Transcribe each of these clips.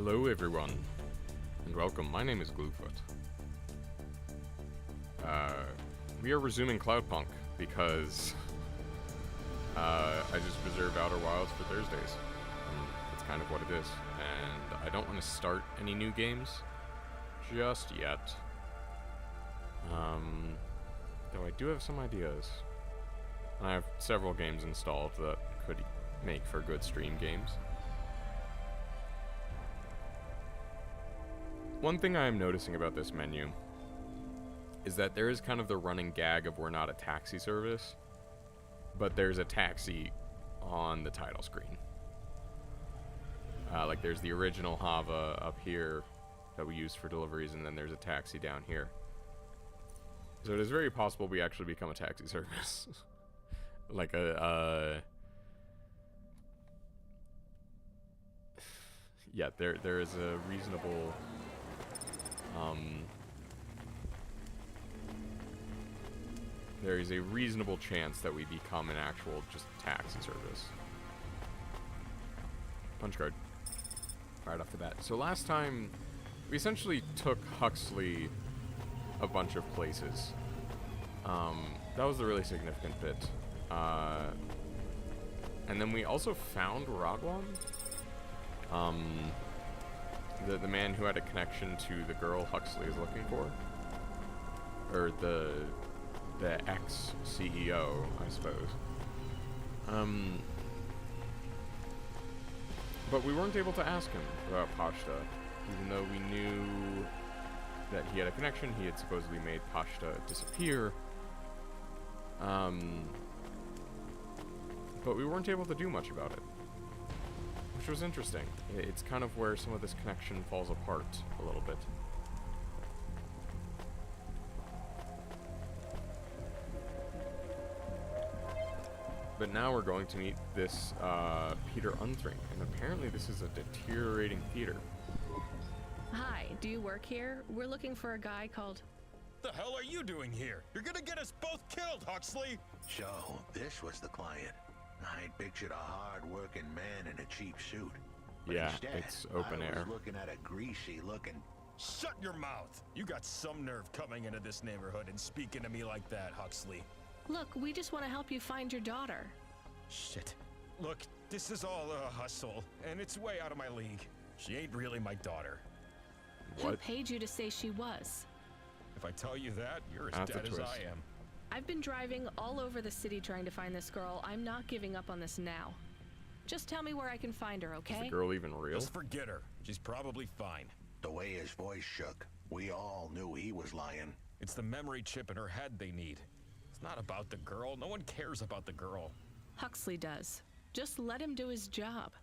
Hello everyone, and welcome. My name is Gluefoot. We are resuming Cloudpunk because I just reserved Outer Wilds for Thursdays. That's kind of what it is. And I don't want to start any new games just yet. Though I do have some ideas. And I have several games installed that could make for good stream games. One thing I am noticing about this menu is that there is kind of the running gag of we're not a taxi service, but there's a taxi on the title screen. Like there's the original Hava up here that we use for deliveries, and then there's a taxi down here. So it is very possible we actually become a taxi service. Like yeah, there is a reasonable there is a reasonable chance that we become an actual just taxi service. Punch card. Right off the bat. So last time, we essentially took Huxley a bunch of places. That was the really significant bit. And then we also found Ragwan. The man who had a connection to the girl Huxley is looking for. Or the ex-CEO, I suppose. But we weren't able to ask him about Pashta, even though we knew that he had a connection. He had supposedly made Pashta disappear. But we weren't able to do much about it, which was interesting. It's kind of where some of this connection falls apart a little bit. But now we're going to meet this Peter Unthring, and apparently this is a deteriorating theater. Hi, do you work here? We're looking for a guy called... The hell are you doing here? You're gonna get us both killed, Huxley! So, this was the client. I'd pictured a hard-working man in a cheap suit. But Yeah, instead, it's open air. I was looking at a greasy-looking... Shut your mouth! You got some nerve coming into this neighborhood and speaking to me like that, Huxley. Look, we just want to help you find your daughter. Shit. Look, this is all a hustle, and it's way out of my league. She ain't really my daughter. Who What? paid you to say she was? If I tell you that, you're as That's a dead as twist. I am. I've been driving all over the city trying to find this girl. I'm not giving up on this now. Just tell me where I can find her, Is okay? the girl even real? Just forget her. She's probably fine. The way his voice shook, we all knew he was lying. It's the memory chip in her head they need. It's not about the girl. No one cares about the girl. Huxley does. Just let him do his job.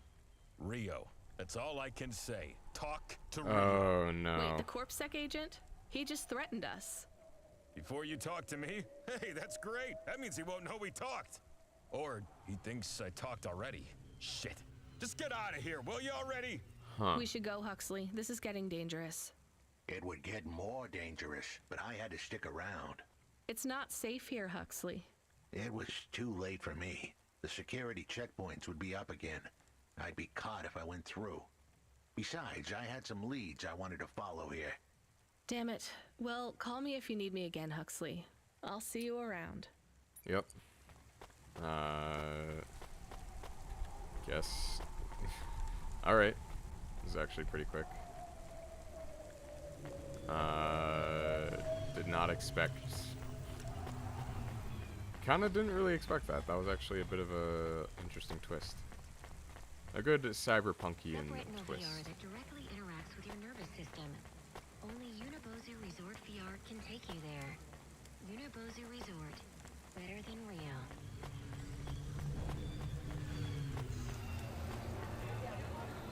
Rio. That's all I can say. Talk to Rio. Oh no. Wait, the CorpSec agent? He just threatened us. Before you talk to me? Hey, that's great. That means he won't know we talked. Or he thinks I talked already. Shit. Just get out of here, will you already? Huh. We should go, Huxley. This is getting dangerous. It would get more dangerous, but I had to stick around. It's not safe here, Huxley. It was too late for me. The security checkpoints would be up again. I'd be caught if I went through. Besides, I had some leads I wanted to follow here. Damn it. Well, call me if you need me again, Huxley. I'll see you around. Yep. Guess. Alright. This is actually pretty quick. Did not expect... Kinda didn't really expect that. That was actually a bit of a interesting twist. A good cyberpunkian Subretinal twist. VR that directly interacts with your nervous system. Only Unibozu Resort VR can take you there. Unibozu Resort. Better than real.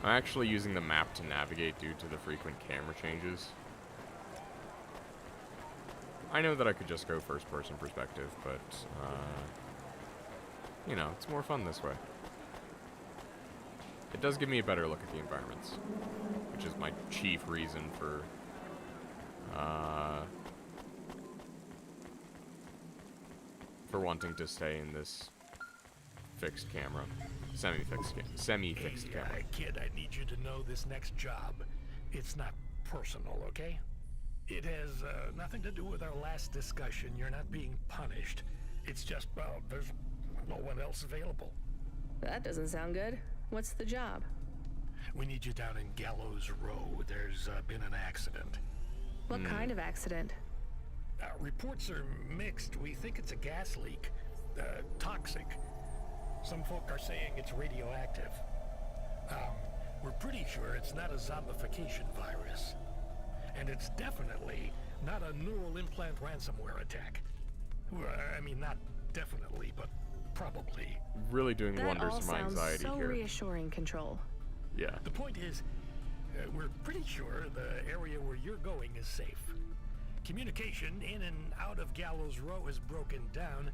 I'm actually using the map to navigate due to the frequent camera changes. I know that I could just go first-person perspective, but, you know, it's more fun this way. It does give me a better look at the environments, which is my chief reason for wanting to stay in this fixed camera. Semi-fixed camera. Kid, I need you to know this next job. It's not personal, okay? It has nothing to do with our last discussion. You're not being punished. It's just, well, there's no one else available. That doesn't sound good. What's the job? We need you down in Gallows Row. There's been an accident. What kind of accident? Reports are mixed. We think it's a gas leak. Toxic. Some folk are saying it's radioactive. We're pretty sure it's not a zombification virus. And it's definitely not a neural implant ransomware attack. Well, I mean, not definitely, but probably. Really doing That wonders all for my sounds anxiety so here. reassuring, Control. Yeah. The point is, we're pretty sure the area where you're going is safe. Communication in and out of Gallows Row is broken down,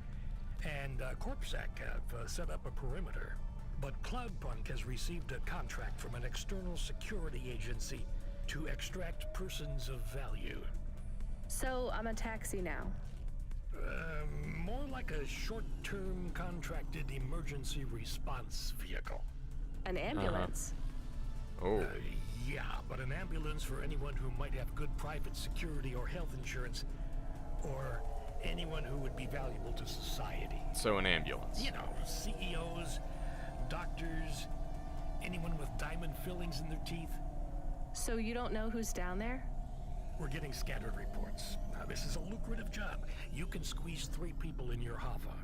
and CorpSec have set up a perimeter. But Cloudpunk has received a contract from an external security agency to extract persons of value. So I'm a taxi now. More like a short-term contracted emergency response vehicle. An ambulance. Oh. Yeah, but an ambulance for anyone who might have good private security or health insurance, or anyone who would be valuable to society. So an ambulance. You know, CEOs, doctors, anyone with diamond fillings in their teeth. So you don't know who's down there? We're getting scattered reports. Now, this is a lucrative job. You can squeeze 3 people in your hoffa.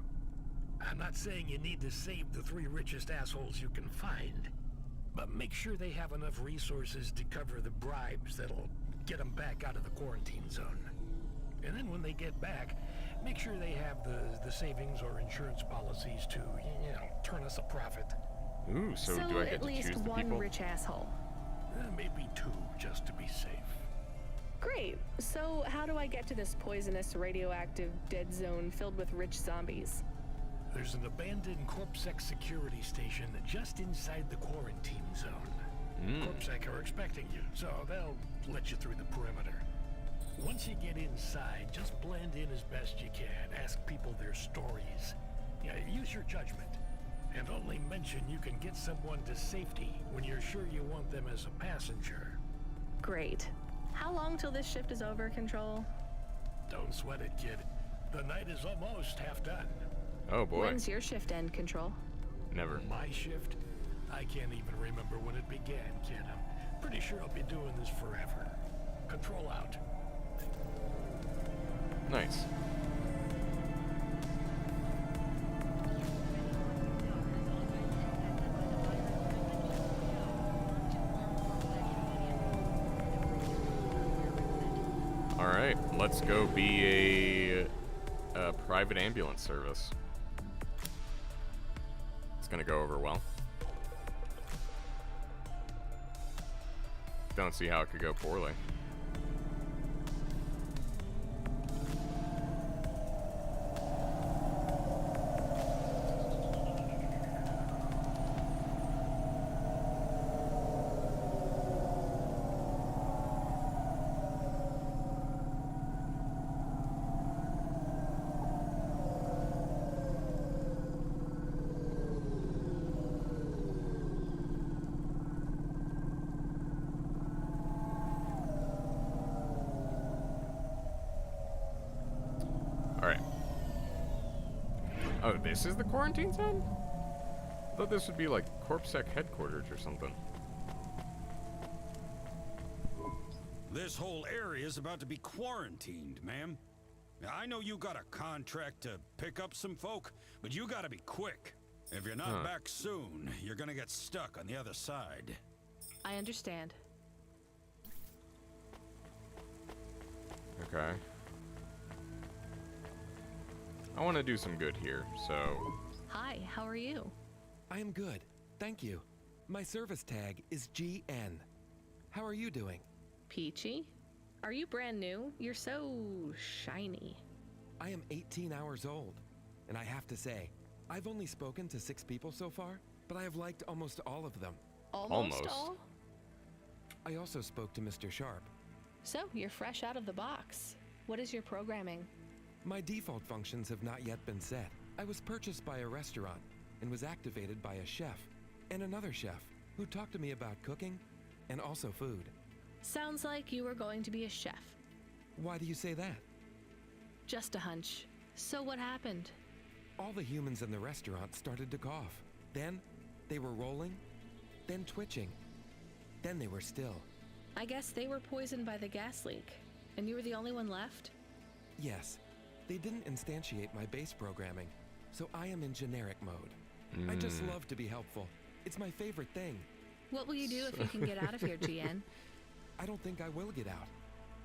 I'm not saying you need to save the 3 richest assholes you can find, but make sure they have enough resources to cover the bribes that'll get them back out of the quarantine zone. And then when they get back, make sure they have the savings or insurance policies to, you know, turn us a profit. Ooh, so do I get at to least choose the one people? rich asshole. Maybe 2, just to be safe. Great. So how do I get to this poisonous, radioactive, dead zone filled with rich zombies? There's an abandoned CorpSec security station just inside the quarantine zone. CorpSec are expecting you, so they'll let you through the perimeter. Once you get inside, just blend in as best you can. Ask people their stories. Yeah, use your judgment. And only mention you can get someone to safety when you're sure you want them as a passenger. Great. How long till this shift is over, Control? Don't sweat it, kid. The night is almost half done. Oh boy. When's your shift end, Control? Never. My shift? I can't even remember when it began, kid. I'm pretty sure I'll be doing this forever. Control out. Nice. Alright, let's go be a private ambulance service. It's gonna go over well. Don't see how it could go poorly. Alright. Oh, this is the quarantine zone? I thought this would be like CorpSec headquarters or something. This whole area is about to be quarantined, ma'am. I know you got a contract to pick up some folk, but you gotta be quick. If you're not back soon, you're gonna get stuck on the other side. I understand. Okay. I want to do some good here, so... Hi, how are you? I am good, thank you. My service tag is GN. How are you doing? Peachy? Are you brand new? You're so shiny. I am 18 hours old, and I have to say, I've only spoken to 6 people so far, but I have liked almost all of them. Almost Almost. all? I also spoke to Mr. Sharp. So, you're fresh out of the box. What is your programming? My default functions have not yet been set. I was purchased by a restaurant. and was activated by a chef and another chef who talked to me about cooking and also food. Sounds like you were going to be a chef. Why do you say that? Just a hunch. So what happened? All the humans in the restaurant started to cough. Then they were rolling, then twitching, then they were still. I guess they were poisoned by the gas leak, and you were the only one left? Yes, they didn't instantiate my base programming, so I am in generic mode. I just love to be helpful. It's my favorite thing. What will you do if you can get out of here, GN? I don't think I will get out.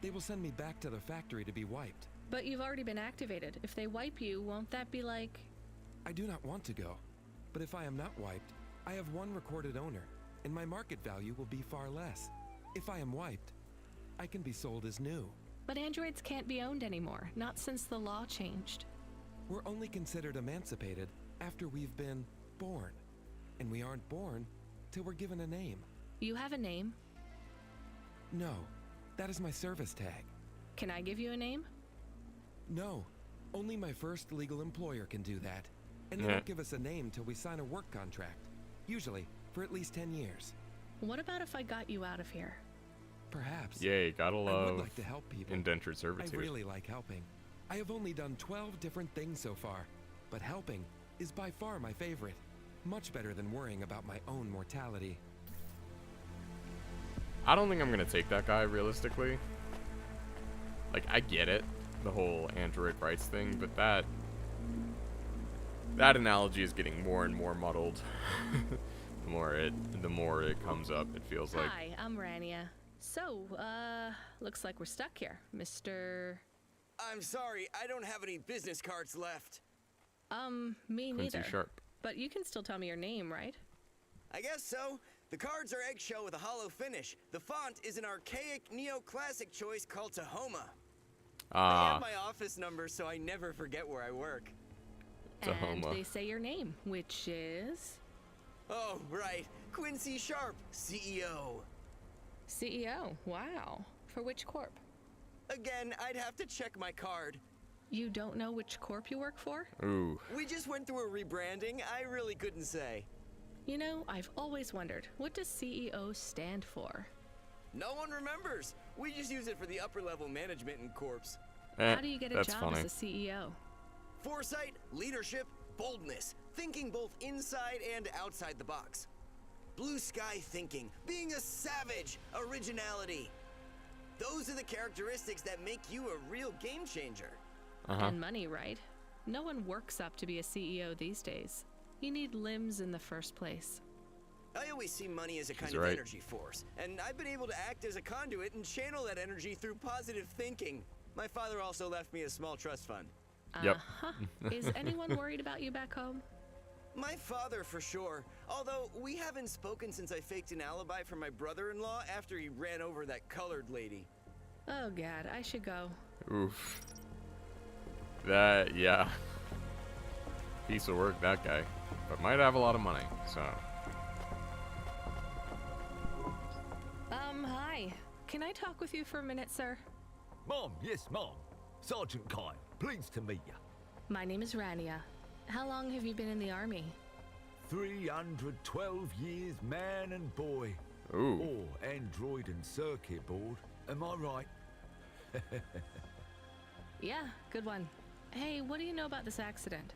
They will send me back to the factory to be wiped. But you've already been activated. If they wipe you, won't that be like... I do not want to go, but if I am not wiped, I have one recorded owner, and my market value will be far less. If I am wiped, I can be sold as new. But androids can't be owned anymore, not since the law changed. We're only considered emancipated after we've been born, and we aren't born till we're given a name. You have a name? No, that is my service tag. Can I give you a name? No, only my first legal employer can do that. And they don't give us a name till we sign a work contract. Usually, for at least 10 years. What about if I got you out of here? Perhaps. Yay, gotta I love would like to help people. indentured servitude. I really like helping. I have only done 12 different things so far, but helping is by far my favorite. Much better than worrying about my own mortality. I don't think I'm gonna take that guy realistically. Like, I get it, the whole android rights thing, but that analogy is getting more and more muddled. the more it comes up, it feels like. Hi, I'm Rania. So, looks like we're stuck here, Mr... I'm sorry, I don't have any business cards left. Me Quincy neither. Sharp. But you can still tell me your name, right? I guess so. The cards are eggshell with a hollow finish. The font is an archaic neoclassic choice called Tahoma. I have my office number, so I never forget where I work. And Tahoma. they say your name, which is... Oh, right. Quincy Sharp, CEO. CEO, wow. For which corp? Again, I'd have to check my card. You don't know which corp you work for? Ooh. We just went through a rebranding. I really couldn't say. You know, I've always wondered, what does CEO stand for? No one remembers. We just use it for the upper level management in corps. How do you get a that's job funny. as a CEO? Foresight, leadership, boldness, thinking both inside and outside the box. Blue sky thinking, being a savage, originality. Those are the characteristics that make you a real game changer. And money, right? No one works up to be a CEO these days. You need limbs in the first place. I always see money as a kind She's of right. energy force, and I've been able to act as a conduit and channel that energy through positive thinking. My father also left me a small trust fund. Yep. Is anyone worried about you back home? My father, for sure. Although, we haven't spoken since I faked an alibi for my brother-in-law after he ran over that colored lady. Oh god, I should go. Oof. That, yeah. Piece of work, that guy. But might have a lot of money, so. Hi. Can I talk with you for a minute, sir? Mom, yes, Mom. Sergeant Kine, pleased to meet you. My name is Rania. How long have you been in the army? 312 years, man and boy. Ooh. Or android and circuit board. Am I right? Yeah, good one. Hey, what do you know about this accident?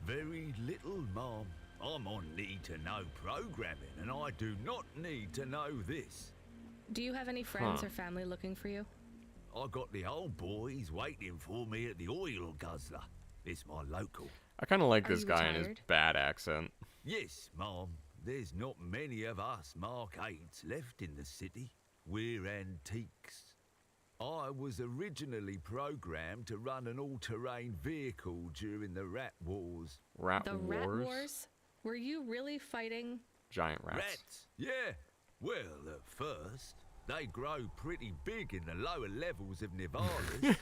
Very little, Mom. I'm on need-to-know programming, and I do not need to know this. Do you have any friends or family looking for you? I got the old boys waiting for me at the oil guzzler. It's my local. I kind of like Are this you guy and his retired? bad accent. Yes, Mom. There's not many of us Mark 8s left in the city. We're antiques. I was originally programmed to run an all-terrain vehicle during the Rat Wars. Rat The Wars? Rat Wars? Were you really fighting? Giant rats. Rats? Yeah. Well, at first, they grow pretty big in the lower levels of Nevalis,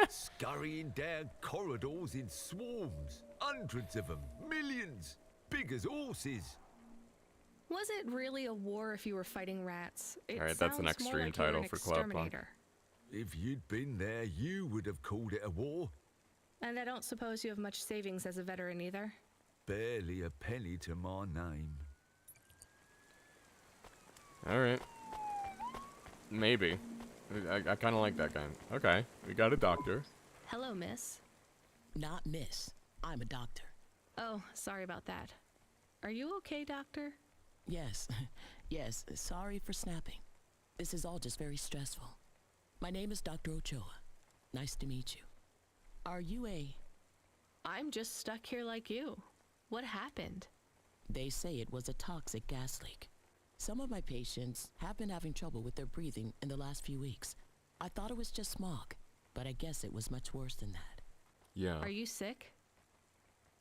scurrying down corridors in swarms. Hundreds of them. Millions. Big as horses. Was it really a war if you were fighting rats? It Alright, that's an sounds more extreme like you were title an for Cloudpunk. exterminator. If you'd been there, you would have called it a war. And I don't suppose you have much savings as a veteran either? Barely a penny to my name. Alright. Maybe. I kind of like that guy. Okay, we got a doctor. Hello, miss. Not miss. I'm a doctor. Oh, sorry about that. Are you okay, doctor? Yes. Yes, sorry for snapping. This is all just very stressful. My name is Dr. Ochoa. Nice to meet you. Are you a... I'm just stuck here like you. What happened? They say it was a toxic gas leak. Some of my patients have been having trouble with their breathing in the last few weeks. I thought it was just smog, but I guess it was much worse than that. Yeah. Are you sick?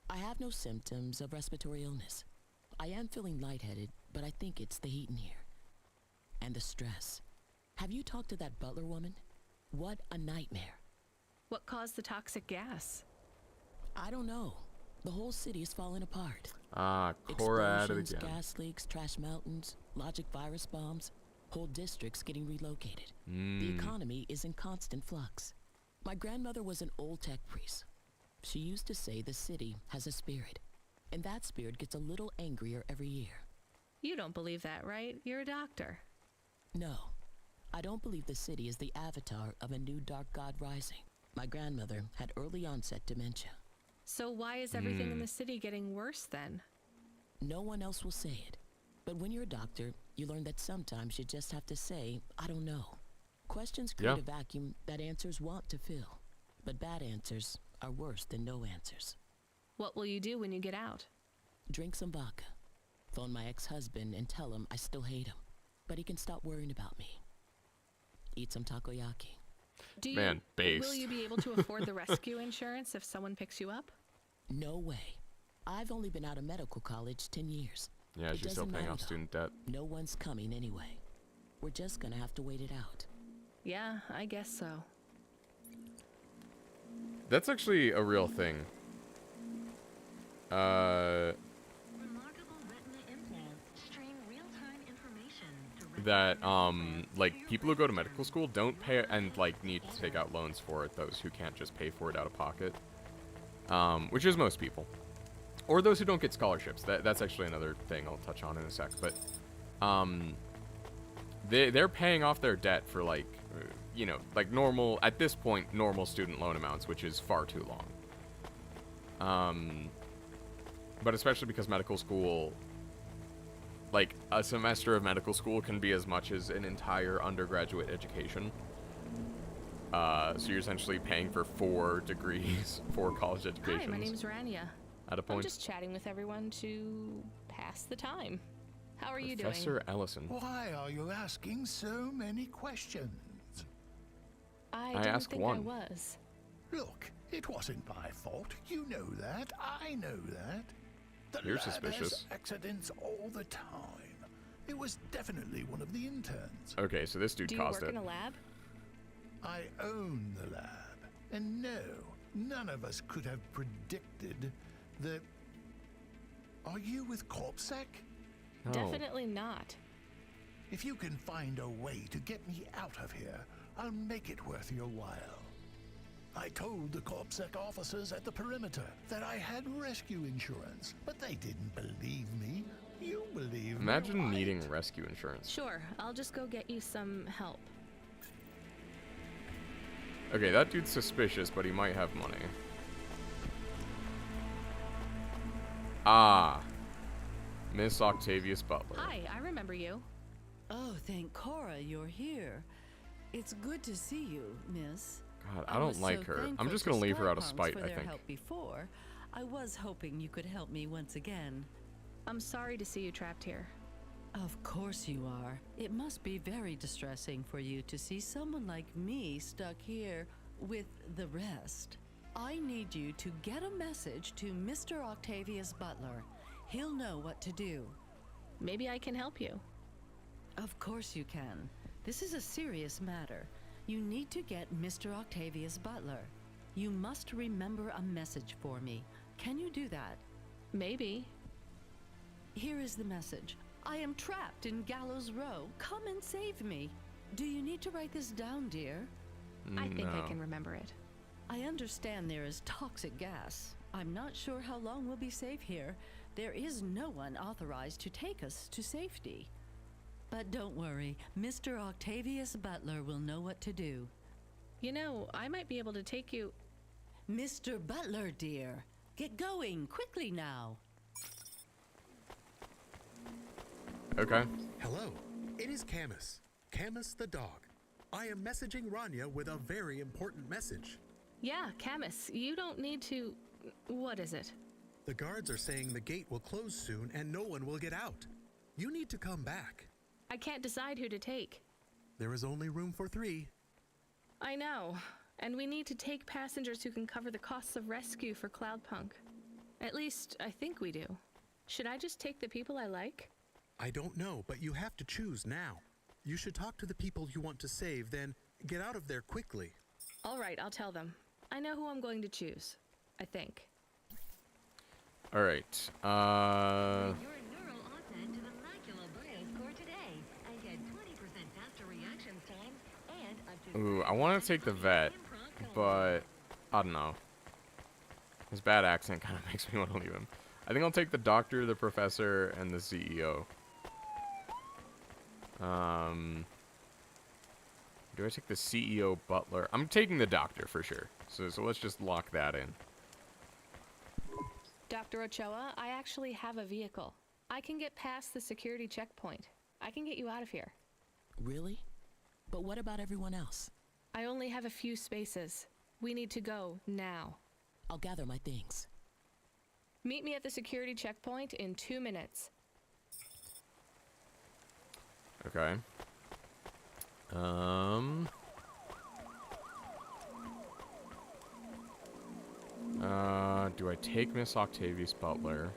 I have no symptoms of respiratory illness. I am feeling lightheaded, but I think it's the heat in here. And the stress. Have you talked to that butler woman? What a nightmare. What caused the toxic gas? I don't know. The whole city is falling apart. Ah, Cora at it Explosions, again. gas leaks, trash mountains, logic virus bombs, whole districts getting relocated. The Mm. economy is in constant flux. My grandmother was an old tech priest. She used to say the city has a spirit, and that spirit gets a little angrier every year. You don't believe that, right? You're a doctor. No, I don't believe the city is the avatar of a new dark god rising. My grandmother had early onset dementia. So why is everything in the city getting worse then? No one else will say it. But when you're a doctor, you learn that sometimes you just have to say, I don't know. Questions create a vacuum that answers want to fill. But bad answers are worse than no answers. What will you do when you get out? Drink some vodka. Phone my ex-husband and tell him I still hate him. But he can stop worrying about me. Eat some takoyaki. Man, based. Will you be able to afford the rescue insurance if someone picks you up? No way. I've only been out of medical college 10 years. Yeah, she's still paying off student debt. No one's coming anyway. We're just gonna have to wait it out. Yeah, I guess so. That's actually a real thing. Remarkable retina implants stream real-time information directly That, from the like, people who go to medical school don't pay and, like, need to take out loans for it, those who can't just pay for it out of pocket. Which is most people. Or those who don't get scholarships. That's actually another thing I'll touch on in a sec. But, they're paying off their debt for, like, you know, like normal, at this point, normal student loan amounts, which is far too long. But especially because medical school, like, a semester of medical school can be as much as an entire undergraduate education. So you're essentially paying for 4 degrees, 4 college educations. Hi, my name's Rania. At a point. I'm just chatting with everyone to pass the time. How are you doing? Professor Ellison. Why are you asking so many questions? I I didn't asked think one. I was. Look, it wasn't my fault. You know that. I know that. The You're lab suspicious. has accidents all the time. It was definitely one of the interns. Okay, so this dude Do you caused work it. in a lab? I own the lab. And no, none of us could have predicted the... Are you with CorpSec? No. Definitely not. If you can find a way to get me out of here, I'll make it worth your while. I told the CorpSec officers at the perimeter that I had rescue insurance, but they didn't believe me. You believe me, Imagine right? needing rescue insurance. Sure, I'll just go get you some help. Okay, that dude's suspicious, but he might have money. Ah. Miss Octavius Butler. Hi, I remember you. Oh, thank Cora you're here. It's good to see you, miss. God, I don't was like so her. I'm thankful just to gonna leave her out of Cloudpunks spite, for I their think. help before. I was hoping you could help me once again. I'm sorry to see you trapped here. Of course you are. It must be very distressing for you to see someone like me stuck here with the rest. I need you to get a message to Mr. Octavius Butler. He'll know what to do. Maybe I can help you. Of course you can. This is a serious matter. You need to get Mr. Octavius Butler. You must remember a message for me. Can you do that? Maybe. Here is the message. I am trapped in Gallows Row. Come and save me. Do you need to write this down, dear? I think I No. can remember it. I understand there is toxic gas. I'm not sure how long we'll be safe here. There is no one authorized to take us to safety. But don't worry, Mr. Octavius Butler will know what to do. You know, I might be able to take you... Mr. Butler, dear, get going quickly now. Okay. Hello, it is Camus. Camus the dog. I am messaging Rania with a very important message. Yeah, Camus, you don't need to... What is it? The guards are saying the gate will close soon and no one will get out. You need to come back. I can't decide who to take. There is only room for 3. I know, and we need to take passengers who can cover the costs of rescue for Cloudpunk. At least, I think we do. Should I just take the people I like? I don't know, but you have to choose now. You should talk to the people you want to save, then get out of there quickly. All right, I'll tell them. I know who I'm going to choose. I think. All right. Your neural onset to the macular bioscore today, and get 20% faster reaction times and up to... Ooh, I want to take the vet, but I don't know. His bad accent kind of makes me want to leave him. I think I'll take the doctor, the professor, and the CEO. Do I take the CEO Butler? I'm taking the doctor for sure. So let's just lock that in. Dr. Ochoa, I actually have a vehicle. I can get past the security checkpoint. I can get you out of here. Really? But what about everyone else? I only have a few spaces. We need to go now. I'll gather my things. Meet me at the security checkpoint in 2 minutes. Okay. Do I take Miss Octavius Butler?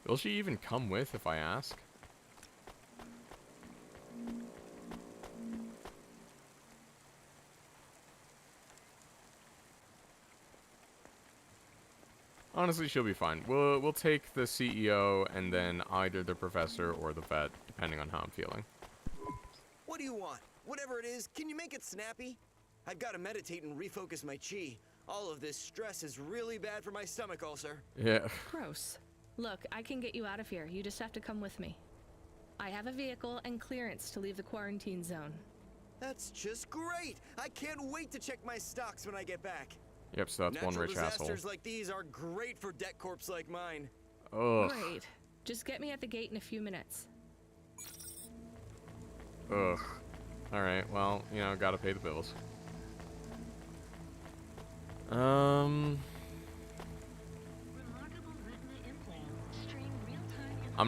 Will she even come with if I ask? Honestly, she'll be fine. We'll take the CEO and then either the professor or the vet, depending on how I'm feeling. What do you want? Whatever it is, can you make it snappy? I've got to meditate and refocus my chi. All of this stress is really bad for my stomach ulcer. Yeah. Gross. Look, I can get you out of here. You just have to come with me. I have a vehicle and clearance to leave the quarantine zone. That's just great! I can't wait to check my stocks when I get back. Yep, so that's one rich asshole. Natural disasters like these are great for debt corps like mine. Ugh. Great. Just get me at the gate in a few minutes. Ugh. Alright, well, you know, gotta pay the bills. I'm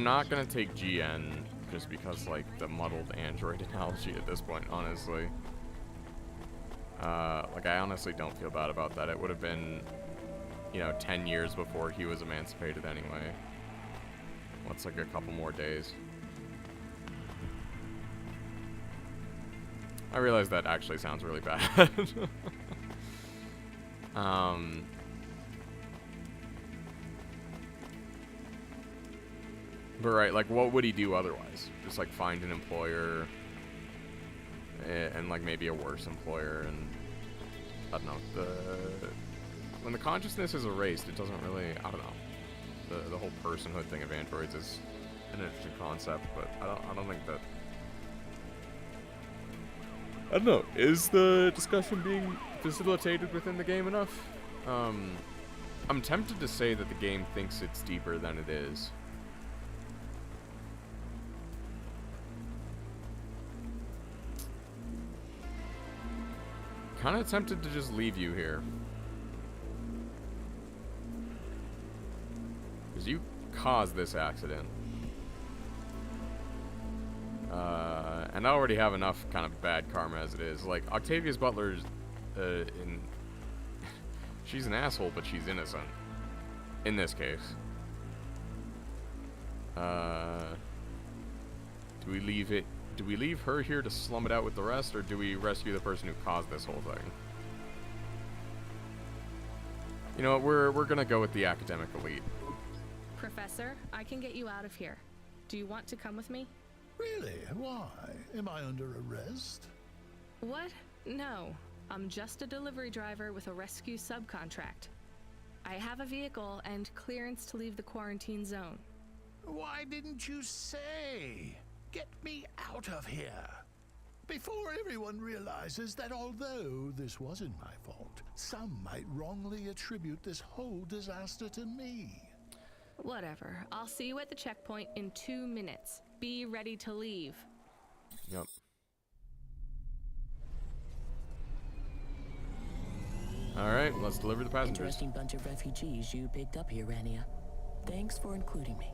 not gonna take GN just because, like, the muddled android analogy at this point, honestly. Like, I honestly don't feel bad about that. It would have been, you know, 10 years before he was emancipated anyway. What's, like, a couple more days? I realize that actually sounds really bad. But right, like, what would he do otherwise? Just, like, find an employer and like, maybe a worse employer, and I don't know. When the consciousness is erased, it doesn't really, I don't know. The whole personhood thing of androids is an interesting concept, but I don't think that... I don't know. Is the discussion being facilitated within the game enough? I'm tempted to say that the game thinks it's deeper than it is. Kind of tempted to just leave you here. Because you caused this accident. And I already have enough kind of bad karma as it is. Like, Octavius Butler's, she's an asshole, but she's innocent. In this case. Do we leave it? Do we leave her here to slum it out with the rest, or do we rescue the person who caused this whole thing? You know what, we're gonna go with the academic elite. Professor, I can get you out of here. Do you want to come with me? Really? Why? Am I under arrest? What? No. I'm just a delivery driver with a rescue subcontract. I have a vehicle and clearance to leave the quarantine zone. Why didn't you say? Get me out of here. Before everyone realizes that although this wasn't my fault, some might wrongly attribute this whole disaster to me. Whatever. I'll see you at the checkpoint in 2 minutes. Be ready to leave. Yep. Alright, let's deliver the passengers. Interesting bunch of refugees you picked up here, Rania. Thanks for including me.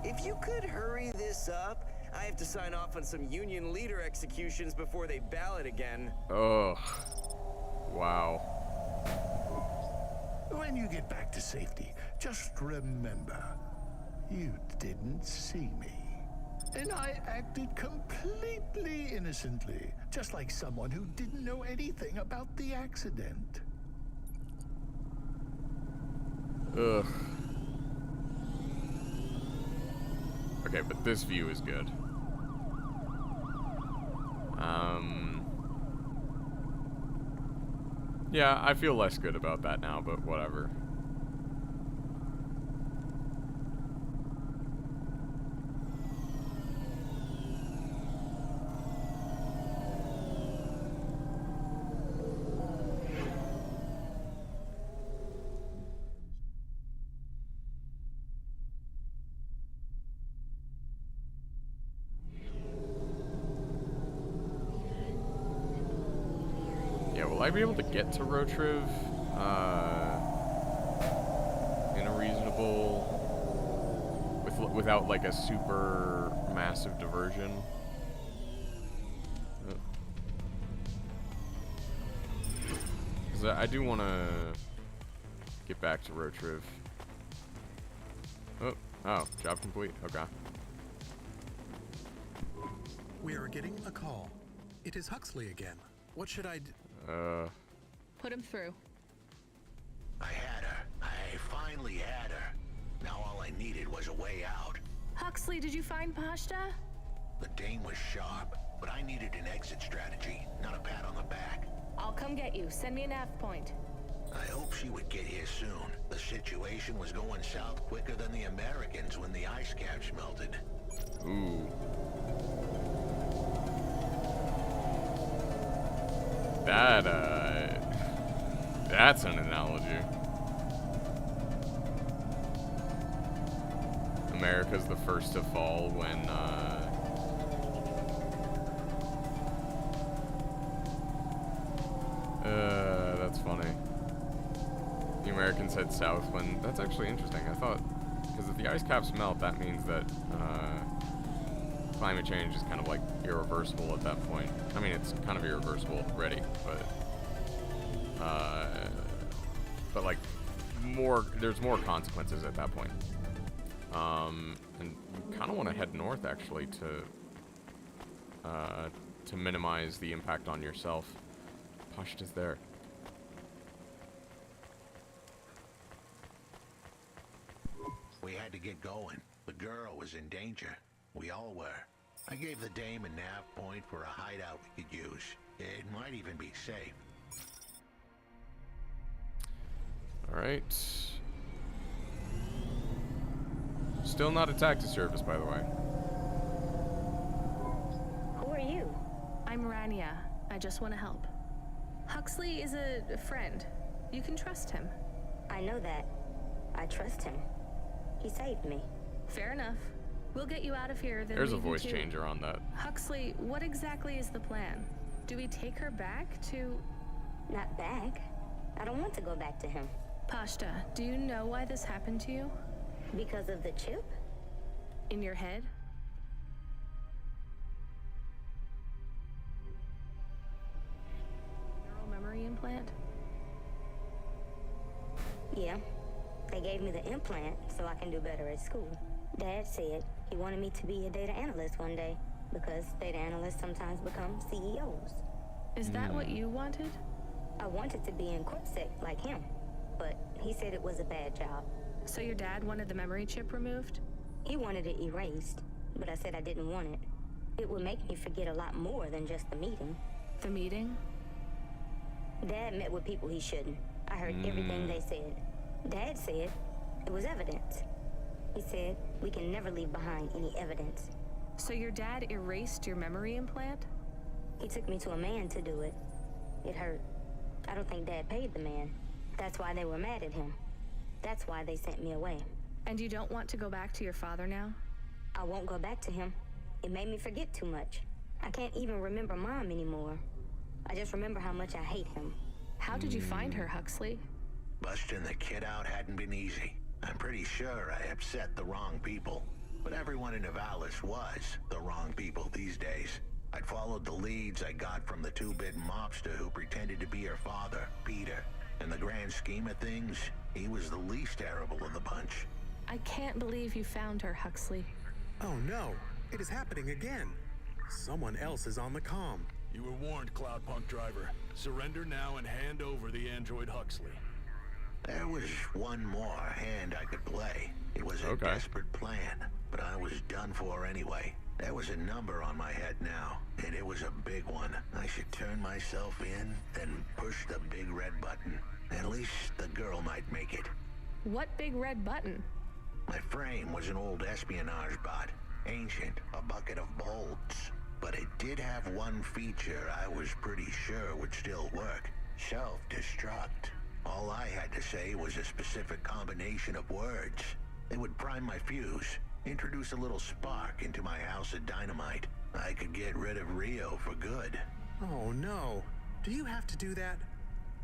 If you could hurry this up, I have to sign off on some union leader executions before they ballot again. Oh. Wow. When you get back to safety, just remember, you didn't see me. And I acted completely innocently, just like someone who didn't know anything about the accident. Ugh. Okay, but this view is good. Yeah, I feel less good about that now, but whatever. Will I be able to get to Rotriv in a reasonable, without like a super massive diversion? Because I do want to get back to Rotriv. Oh, job complete. Okay. We are getting a call. It is Huxley again. What should I do? Put him through. I had her. I finally had her. Now all I needed was a way out. Huxley, did you find Pashta? The dame was sharp, but I needed an exit strategy, not a pat on the back. I'll come get you. Send me a nav point. I hope she would get here soon. The situation was going south quicker than the Americans when the ice caps melted. Ooh. That's an analogy. America's the first to fall when, that's funny. The Americans head south when, that's actually interesting. I thought, because if the ice caps melt, that means that, climate change is kind of like irreversible at that point. I mean, it's kind of irreversible already, but like there's more consequences at that point. And you kind of want to head north actually to minimize the impact on yourself. Pashta's there. We had to get going. The girl was in danger. We all were. I gave the dame a nav point for a hideout we could use. It might even be safe. Alright. Still not a taxi service, by the way. Who are you? I'm Rania. I just want to help. Huxley is a friend. You can trust him. I know that. I trust him. He saved me. Fair enough. We'll get you out of here, then There's a leave you voice to- changer on that. Huxley, what exactly is the plan? Do we take her back to... Not back. I don't want to go back to him. Pashta, do you know why this happened to you? Because of the chip? In your head? Neural memory implant? Yeah. They gave me the implant so I can do better at school. Dad said he wanted me to be a data analyst one day because data analysts sometimes become CEOs. Is that what you wanted? I wanted to be in CorpSec like him, but he said it was a bad job. So your dad wanted the memory chip removed? He wanted it erased, but I said I didn't want it. It would make me forget a lot more than just the meeting. The meeting? Dad met with people he shouldn't. I heard everything they said. Dad said it was evidence. He said we can never leave behind any evidence. So your dad erased your memory implant? He took me to a man to do it. It hurt. I don't think Dad paid the man. That's why they were mad at him. That's why they sent me away. And you don't want to go back to your father now? I won't go back to him. It made me forget too much. I can't even remember Mom anymore. I just remember how much I hate him. How did you find her, Huxley? Busting the kid out hadn't been easy. I'm pretty sure I upset the wrong people. But everyone in Nivalis was the wrong people these days. I'd followed the leads I got from the two-bit mobster who pretended to be her father, Peter. In the grand scheme of things, he was the least terrible of the bunch. I can't believe you found her, Huxley. Oh no, it is happening again. Someone else is on the comm. You were warned, Cloudpunk driver. Surrender now and hand over the android Huxley. There was one more hand I could play. It was a desperate plan, but I was done for anyway. There was a number on my head now, and it was a big one. I should turn myself in, then push the big red button. At least the girl might make it. What big red button? My frame was an old espionage bot. Ancient, a bucket of bolts. But it did have one feature I was pretty sure would still work. Self-destruct. All I had to say was a specific combination of words. It would prime my fuse, introduce a little spark into my house of dynamite. I could get rid of Rio for good. Oh no. Do you have to do that?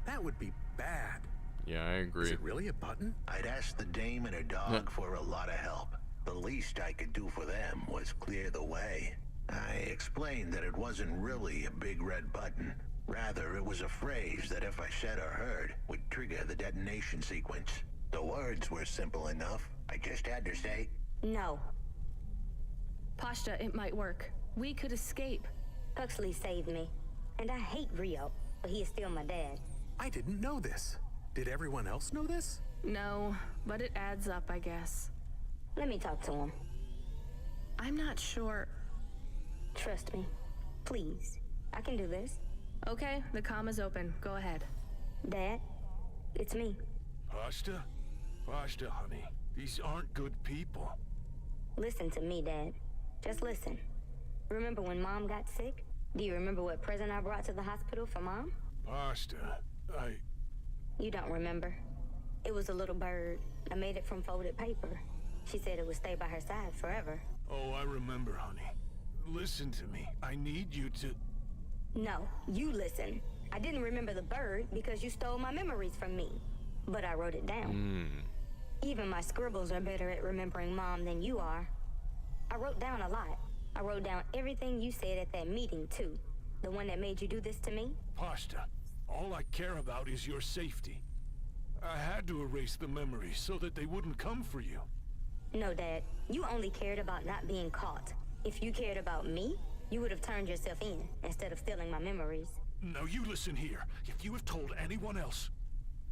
That would be bad. Yeah, I agree. Is it really a button? I'd asked the dame and her dog for a lot of help. The least I could do for them was clear the way. I explained that it wasn't really a big red button. Rather, it was a phrase that if I said or heard, would trigger the detonation sequence. The words were simple enough. I just had to say, no. Pashta, it might work. We could escape. Huxley saved me. And I hate Rio, but he is still my dad. I didn't know this. Did everyone else know this? No, but it adds up, I guess. Let me talk to him. I'm not sure. Trust me. Please. I can do this. Okay, the comm is open. Go ahead. Dad, it's me. Pashta? Pashta, honey. These aren't good people. Listen to me, Dad. Just listen. Remember when Mom got sick? Do you remember what present I brought to the hospital for Mom? Pashta, You don't remember. It was a little bird. I made it from folded paper. She said it would stay by her side forever. Oh, I remember, honey. Listen to me. I need you to... No, you listen. I didn't remember the bird because you stole my memories from me. But I wrote it down. Even my scribbles are better at remembering Mom than you are. I wrote down a lot. I wrote down everything you said at that meeting, too. The one that made you do this to me? Pashta, all I care about is your safety. I had to erase the memories so that they wouldn't come for you. No, Dad. You only cared about not being caught. If you cared about me, you would have turned yourself in instead of stealing my memories. Now you listen here. If you have told anyone else...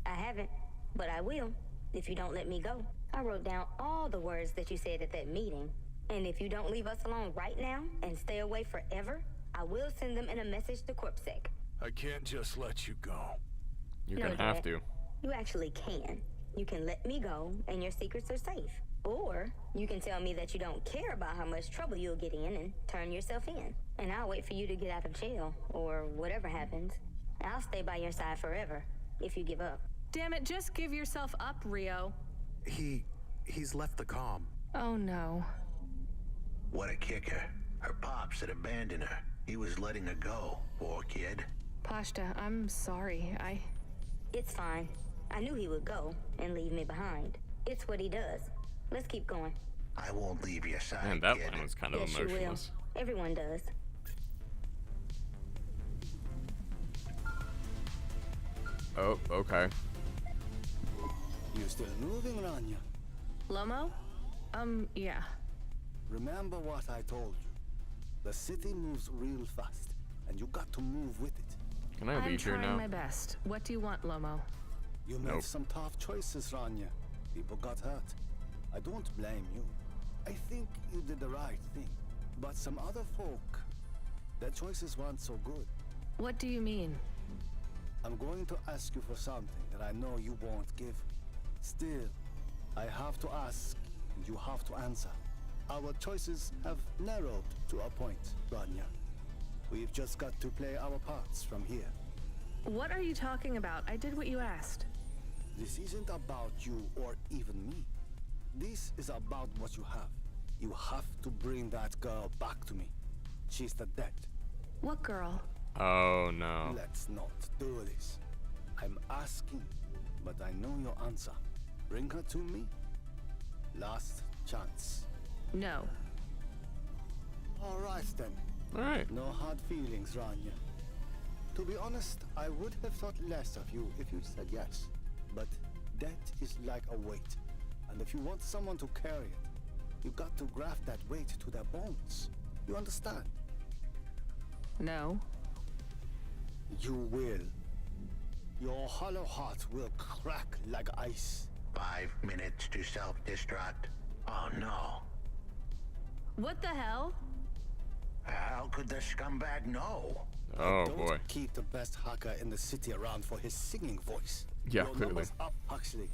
I haven't, but I will, if you don't let me go. I wrote down all the words that you said at that meeting. And if you don't leave us alone right now and stay away forever, I will send them in a message to CorpSec. I can't just let you go. You're gonna have to. You actually can. You can let me go and your secrets are safe. Or you can tell me that you don't care about how much trouble you'll get in and turn yourself in. And I'll wait for you to get out of jail or whatever happens. I'll stay by your side forever if you give up. Damn it, just give yourself up, Rio. He's left the comm. Oh no. What a kicker. Her pops had abandoned her. He was letting her go, poor kid. Pashta, I'm sorry. It's fine. I knew he would go and leave me behind. It's what he does. Let's keep going. I won't leave your side, Man, that kid. line was kind of Yes, emotionless. You will. Everyone does. Oh, okay. You still moving, Rania? Lomo? Yeah. Remember what I told you. The city moves real fast, and you got to move with it. Can I leave here now? I'm trying my best. What do you want, Lomo? You made some tough choices, Rania. People got hurt. I don't blame you. I think you did the right thing. But some other folk, their choices weren't so good. What do you mean? I'm going to ask you for something that I know you won't give. Still, I have to ask, and you have to answer. Our choices have narrowed to a point, Rania. We've just got to play our parts from here. What are you talking about? I did what you asked. This isn't about you or even me. This is about what you have. You have to bring that girl back to me. She's the dead. What girl? Oh no. Let's not do this. I'm asking, but I know your answer. Bring her to me. Last chance. No. All right then. All right. No hard feelings, Rania. To be honest, I would have thought less of you if you said yes. But death is like a weight. And if you want someone to carry it, you got to graft that weight to their bones. You understand? No. You will. Your hollow heart will crack like ice. 5 minutes to self-destruct. Oh no. What the hell? How could the scumbag know? Oh Don't boy. keep the best hacker in the city around for his singing voice. Yeah, Your clearly. number's up, Huxley.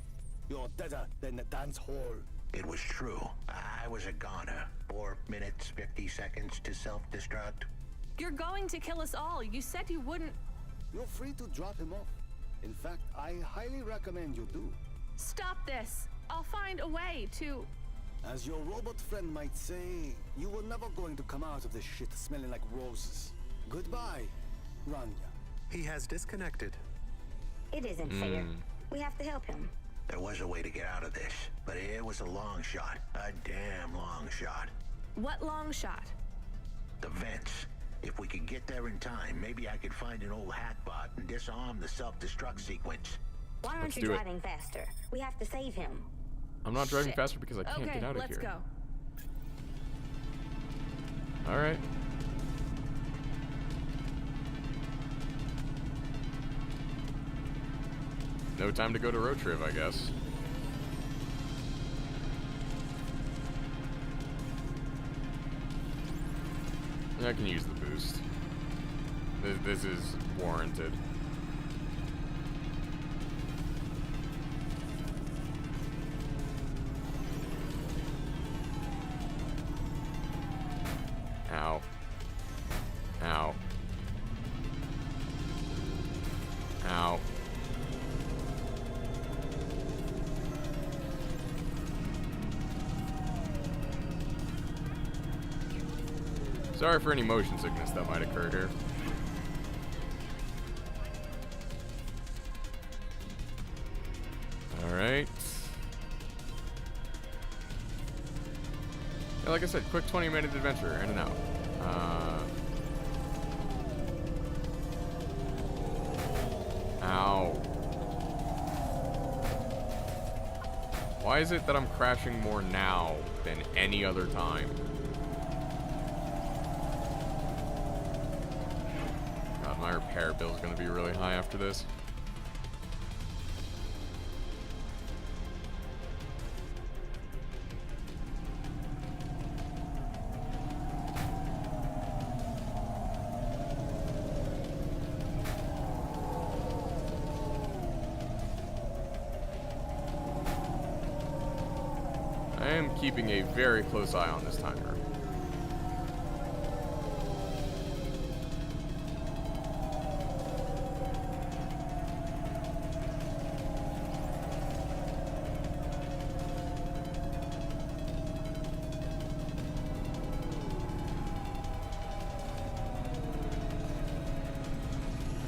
You're deader than the dance hall. It was true. I was a goner. 4 minutes, 50 seconds to self-destruct. You're going to kill us all. You said you wouldn't. You're free to drop him off. In fact, I highly recommend you do. Stop this. I'll find a way to... As your robot friend might say, you were never going to come out of this shit smelling like roses. Goodbye, Rania. He has disconnected. It isn't fair. We have to help him. There was a way to get out of this, but it was a long shot. A damn long shot. What long shot? The vents. If we could get there in time, maybe I could find an old hackbot and disarm the self-destruct sequence. Why aren't you driving faster? We have to save him. I'm not driving Shit. faster because I can't get out of here. let's go. All right. No time to go to road trip, I guess. I can use the boost. This is warranted. Ow. Ow. Ow. Sorry for any motion sickness that might occur here. Alright. Yeah, like I said, quick 20-minute adventure, in and out. Ow. Why is it that I'm crashing more now than any other time? God, my repair bill is going to be really high after this. I am keeping a very close eye on this timer.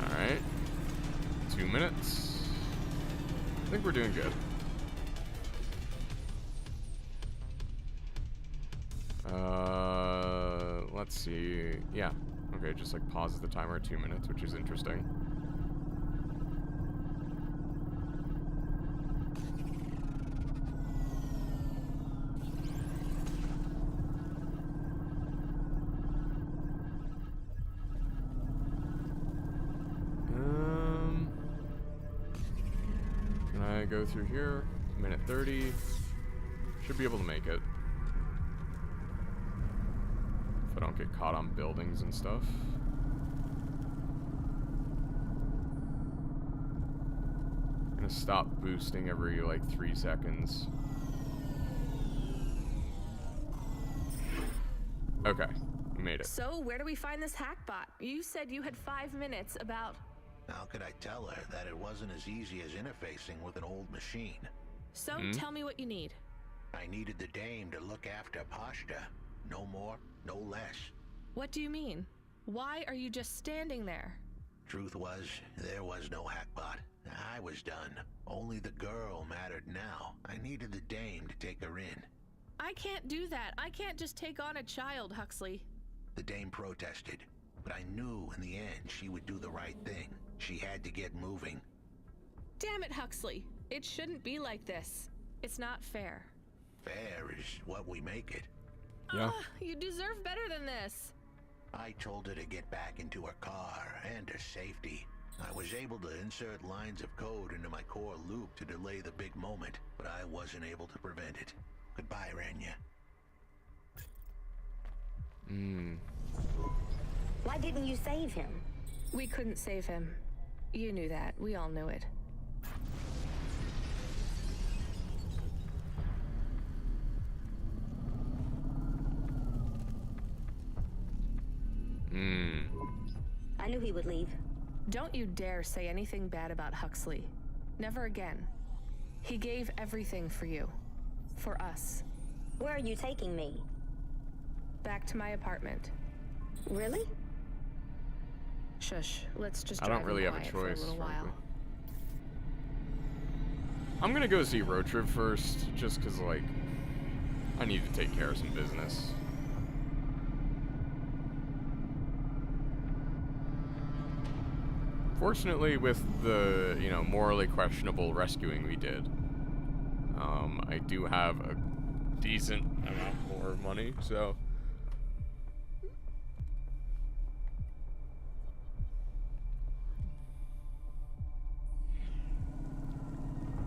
Alright. 2 minutes. I think we're doing good. Let's see. Yeah. Okay, just like pauses the timer at 2 minutes, which is interesting. Can I go through here? Minute 30. Should be able to make it. If I don't get caught on buildings and stuff. I'm gonna stop boosting every like 3 seconds. Okay, we made it. So, where do we find this hackbot? You said you had 5 minutes about... How could I tell her that it wasn't as easy as interfacing with an old machine? So, tell me what you need. I needed the dame to look after Pashta. No more, no less. What do you mean? Why are you just standing there? Truth was, there was no hackbot. I was done. Only the girl mattered now. I needed the dame to take her in. I can't do that. I can't just take on a child, Huxley. The dame protested, but I knew in the end she would do the right thing. She had to get moving. Damn it, Huxley. It shouldn't be like this. It's not fair. Fair is what we make it. Yeah. You deserve better than this. I told her to get back into her car and her safety. I was able to insert lines of code into my core loop to delay the big moment, but I wasn't able to prevent it. Goodbye, Rania. Why didn't you save him? We couldn't save him. You knew that. We all knew it. I knew he would leave. Don't you dare say anything bad about Huxley. Never again. He gave everything for you. For us. Where are you taking me? Back to my apartment. Really? Shush. Let's just I drive don't really have a quiet for choice, a little frankly. while. I'm gonna go see Road Trip first, just because, like, I need to take care of some business. Fortunately, with the, you know, morally questionable rescuing we did, I do have a decent amount more money, so...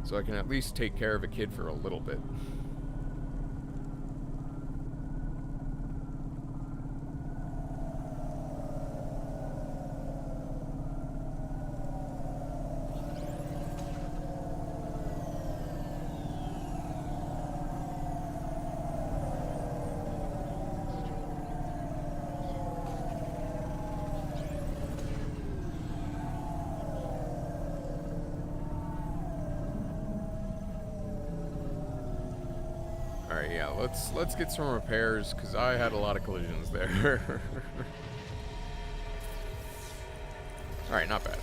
So I can at least take care of a kid for a little bit. Alright, yeah, let's get some repairs, because I had a lot of collisions there. Alright, not bad.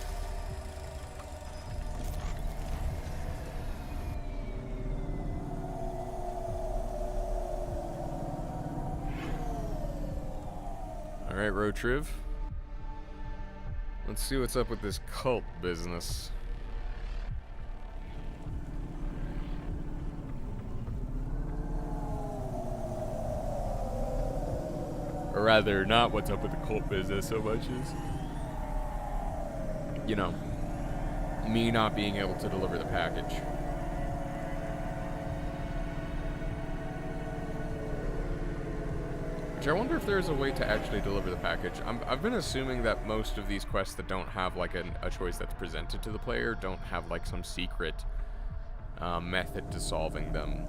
Alright, Rotriv. Let's see what's up with this cult business. Or rather, not what's up with the cult business so much as, you know, me not being able to deliver the package. Which I wonder if there's a way to actually deliver the package. I've been assuming that most of these quests that don't have like a choice that's presented to the player don't have like some secret method to solving them,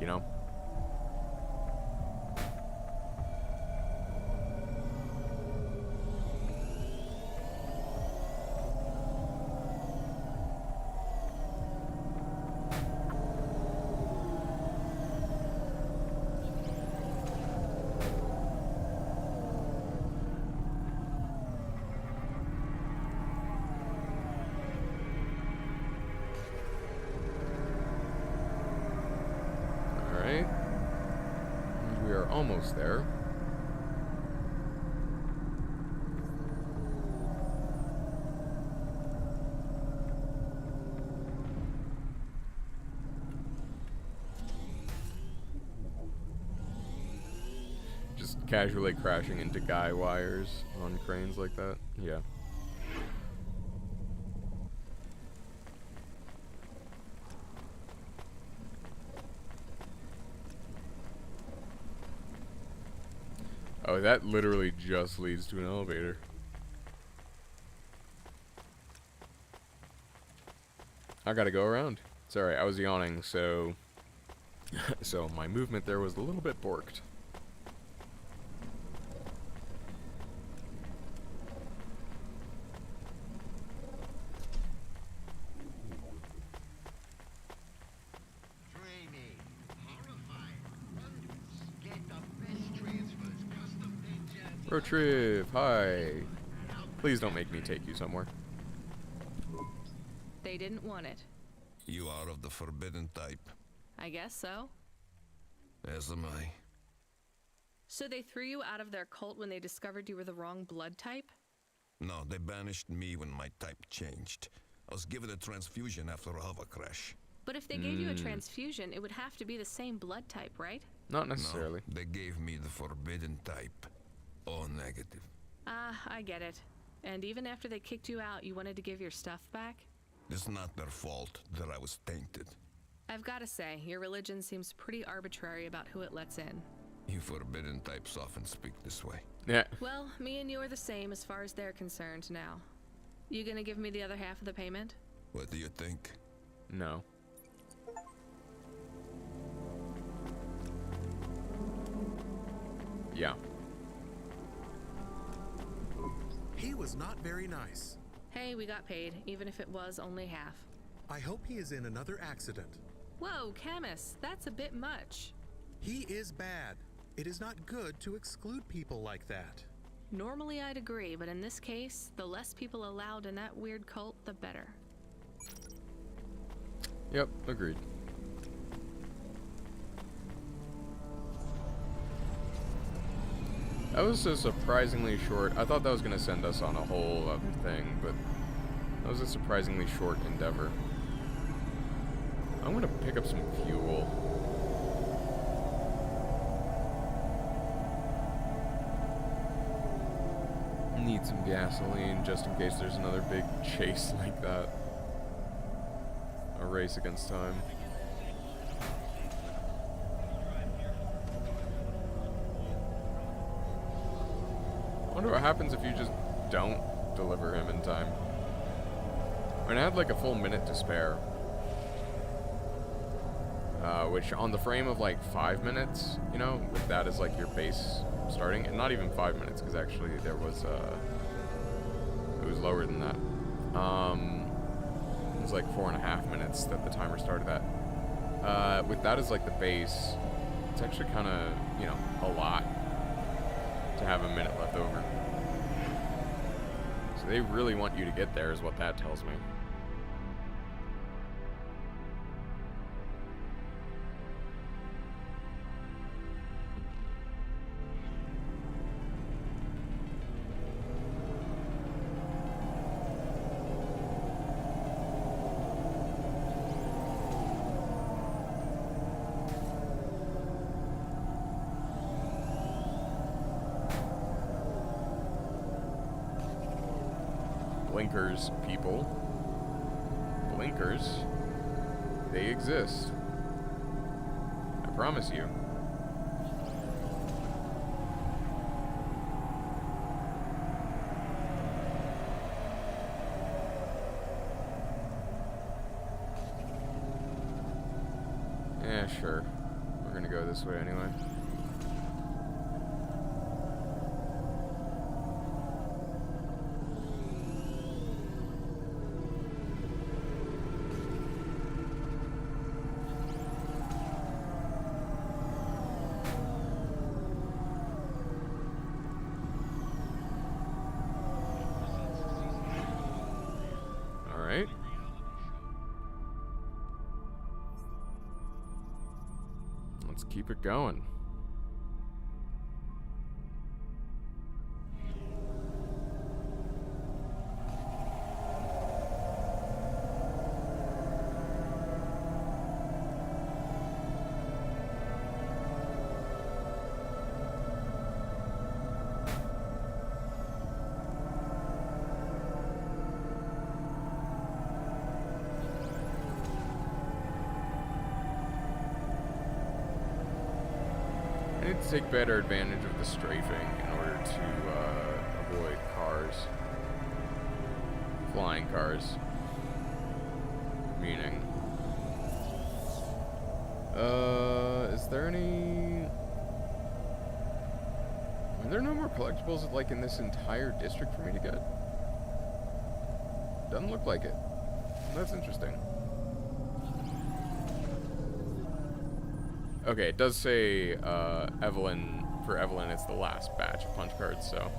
you know? Almost there. Just casually crashing into guy wires on cranes like that. Yeah. Oh, that literally just leads to an elevator. I gotta go around. Sorry, I was yawning, so... so my movement there was a little bit borked. Rotriv, hi. Please don't make me take you somewhere. They didn't want it. You are of the forbidden type. I guess so. As am I. So they threw you out of their cult when they discovered you were the wrong blood type? No, they banished me when my type changed. I was given a transfusion after a hover crash. But if they gave you a transfusion, it would have to be the same blood type, right? Not necessarily. No, they gave me the forbidden type. O negative. Ah, I get it. And even after they kicked you out, you wanted to give your stuff back? It's not their fault that I was tainted. I've got to say, your religion seems pretty arbitrary about who it lets in. You forbidden types often speak this way. Yeah. Well, me and you are the same as far as they're concerned now. You gonna give me the other half of the payment? What do you think? No. Yeah. He was not very nice. Hey, we got paid, even if it was only half. I hope he is in another accident. Whoa, Camus, that's a bit much. He is bad. It is not good to exclude people like that. Normally I'd agree, but in this case, the less people allowed in that weird cult, the better. Yep, agreed. That was a surprisingly short... I thought that was going to send us on a whole other thing, but that was a surprisingly short endeavor. I'm going to pick up some fuel. Need some gasoline just in case there's another big chase like that. A race against time. I wonder what happens if you just don't deliver him in time. I mean, I had like a full minute to spare. Which on the frame of like 5 minutes, you know, with that as like your base starting, and not even 5 minutes, because actually there was, it was lower than that. It was like 4.5 minutes that the timer started at. With that as like the base, it's actually kind of, you know, a lot to have a minute left over. So they really want you to get there is what that tells me. Blinkers, people. Blinkers. They exist. I promise you. Yeah, sure. We're gonna go this way anyway. Let's keep it going. take better advantage of the strafing in order to avoid cars. Flying cars. Meaning. Is there any... Are there no more collectibles like in this entire district for me to get? Doesn't look like it. That's interesting. Okay, it does say Evelyn, for Evelyn it's the last batch of punch cards, so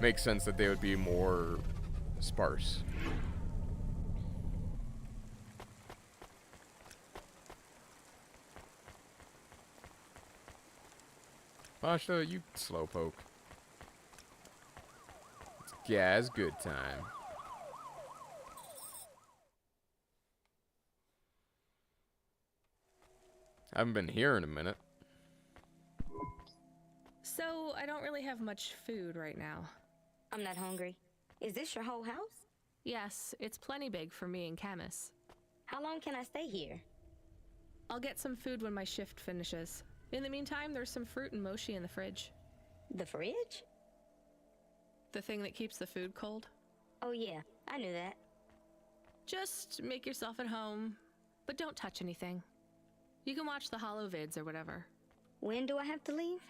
makes sense that they would be more sparse. Pasha, you slowpoke. It's Gaz good time. Haven't been here in a minute. So, I don't really have much food right now. I'm not hungry. Is this your whole house? Yes, it's plenty big for me and Camus. How long can I stay here? I'll get some food when my shift finishes. In the meantime, there's some fruit and mochi in the fridge. The fridge? The thing that keeps the food cold? Oh yeah, I knew that. Just make yourself at home, but don't touch anything. You can watch the holo vids or whatever. When do I have to leave?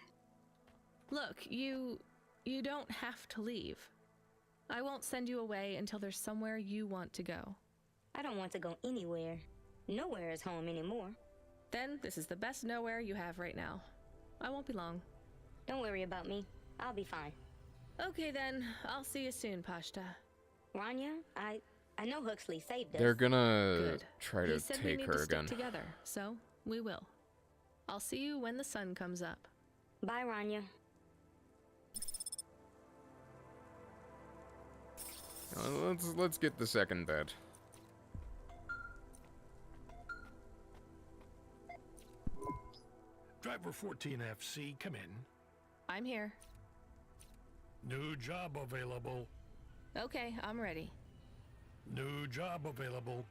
Look, you don't have to leave. I won't send you away until there's somewhere you want to go. I don't want to go anywhere. Nowhere is home anymore. Then this is the best nowhere you have right now. I won't be long. Don't worry about me. I'll be fine. Okay then, I'll see you soon, Pashta. Rania, I know Huxley saved us. They're gonna Good. try He to said we take need her to stick again. together, so we will. I'll see you when the sun comes up. Bye, Rania. Let's get the second bed. Driver 14FC, come in. I'm here. New job available. Okay, I'm ready. New job available.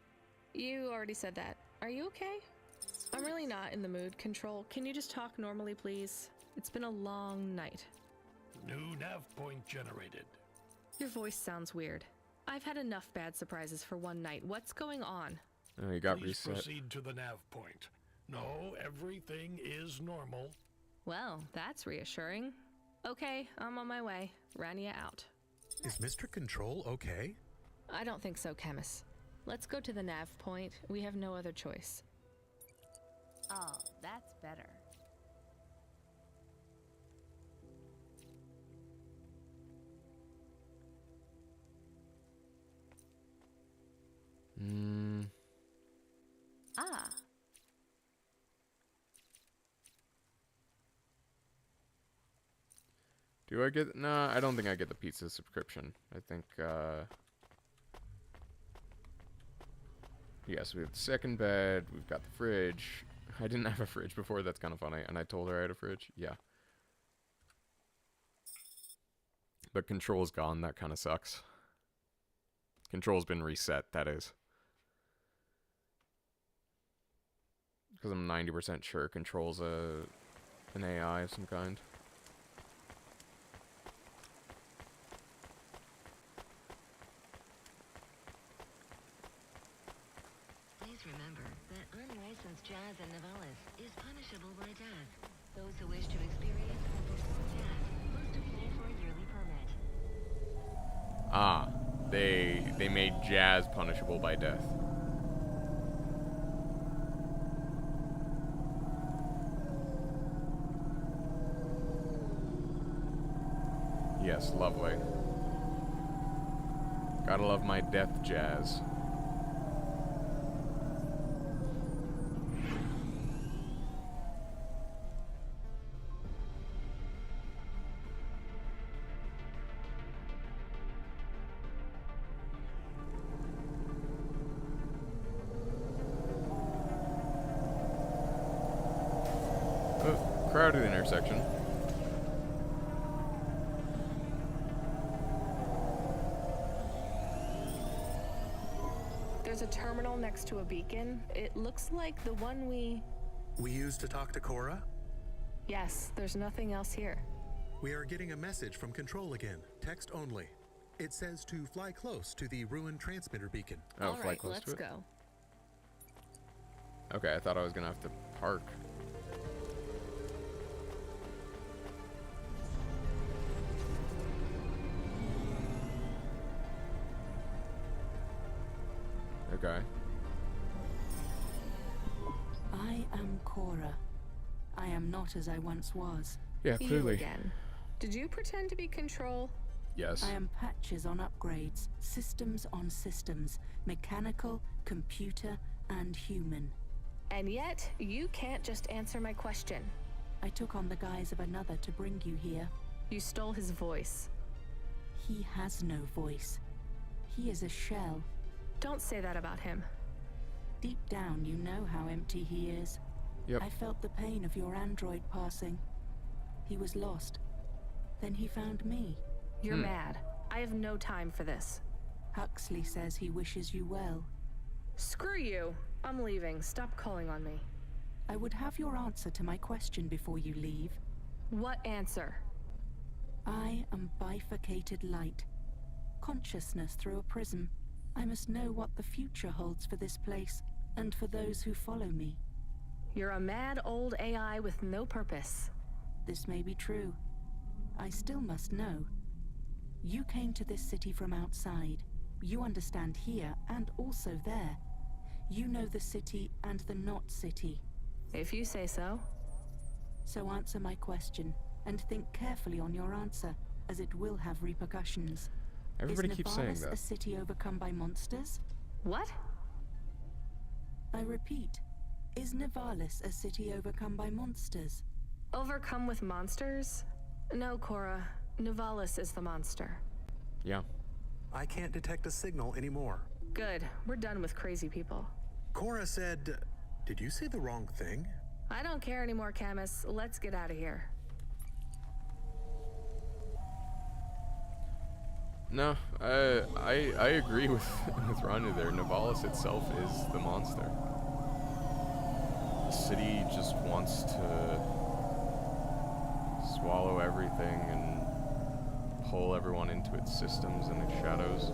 You already said that. Are you okay? I'm really not in the mood. Control, can you just talk normally, please? It's been a long night. New nav point generated. Your voice sounds weird. I've had enough bad surprises for one night. What's going on? Oh, you got Please reset. proceed to the nav point. No, everything is normal. Well, that's reassuring. Okay, I'm on my way. Rania out. Is Mr. Control okay? I don't think so, Camus. Let's go to the nav point. We have no other choice. Oh, that's better. Ah. Do I get... Nah, I don't think I get the pizza subscription. I think, yes, we have the second bed. We've got the fridge. I didn't have a fridge before. That's kind of funny. And I told her I had a fridge. Yeah. But Control's gone. That kind of sucks. Control's been reset, that is. Because I'm 90% sure Control's an AI of some kind. Please remember that unlicensed jazz in Navalis is punishable by death. Those who wish to experience or perform jazz must apply for a yearly permit. Ah, they made jazz punishable by death. Yes, lovely. Gotta love my death jazz. Oh, crowded intersection. There's a terminal next to a beacon. It looks like the one we used to talk to Cora? Yes, there's nothing else here. We are getting a message from Control again, text only. It says to fly close to the ruined transmitter beacon. Oh, All fly right, close let's to it? go. Okay, I thought I was gonna have to park. Okay. I am Cora. I am not as I once was. Yeah, You clearly. again. Did you pretend to be Control? Yes. I am patches on upgrades, systems on systems, mechanical, computer, and human. And yet, you can't just answer my question. I took on the guise of another to bring you here. You stole his voice. He has no voice. He is a shell. Don't say that about him. Deep down, you know how empty he is. Yep. I felt the pain of your android passing. He was lost. Then he found me. You're mad. I have no time for this. Huxley says he wishes you well. Screw you. I'm leaving. Stop calling on me. I would have your answer to my question before you leave. What answer? I am bifurcated light. Consciousness through a prism. I must know what the future holds for this place, and for those who follow me. You're a mad old AI with no purpose. This may be true. I still must know. You came to this city from outside. You understand here and also there. You know the city and the not city. If you say so. So answer my question, and think carefully on your answer, as it will have repercussions. Everybody keeps saying Is Nivalis that. a city overcome by monsters? What? I repeat, is Nivalis a city overcome by monsters? Overcome with monsters? No, Cora. Nivalis is the monster. Yeah. I can't detect a signal anymore. Good. We're done with crazy people. Cora said, did you say the wrong thing? I don't care anymore, Camus. Let's get out of here. No, I agree with Rhonda there. Nivalis itself is the monster. The city just wants to swallow everything and pull everyone into its systems and its shadows.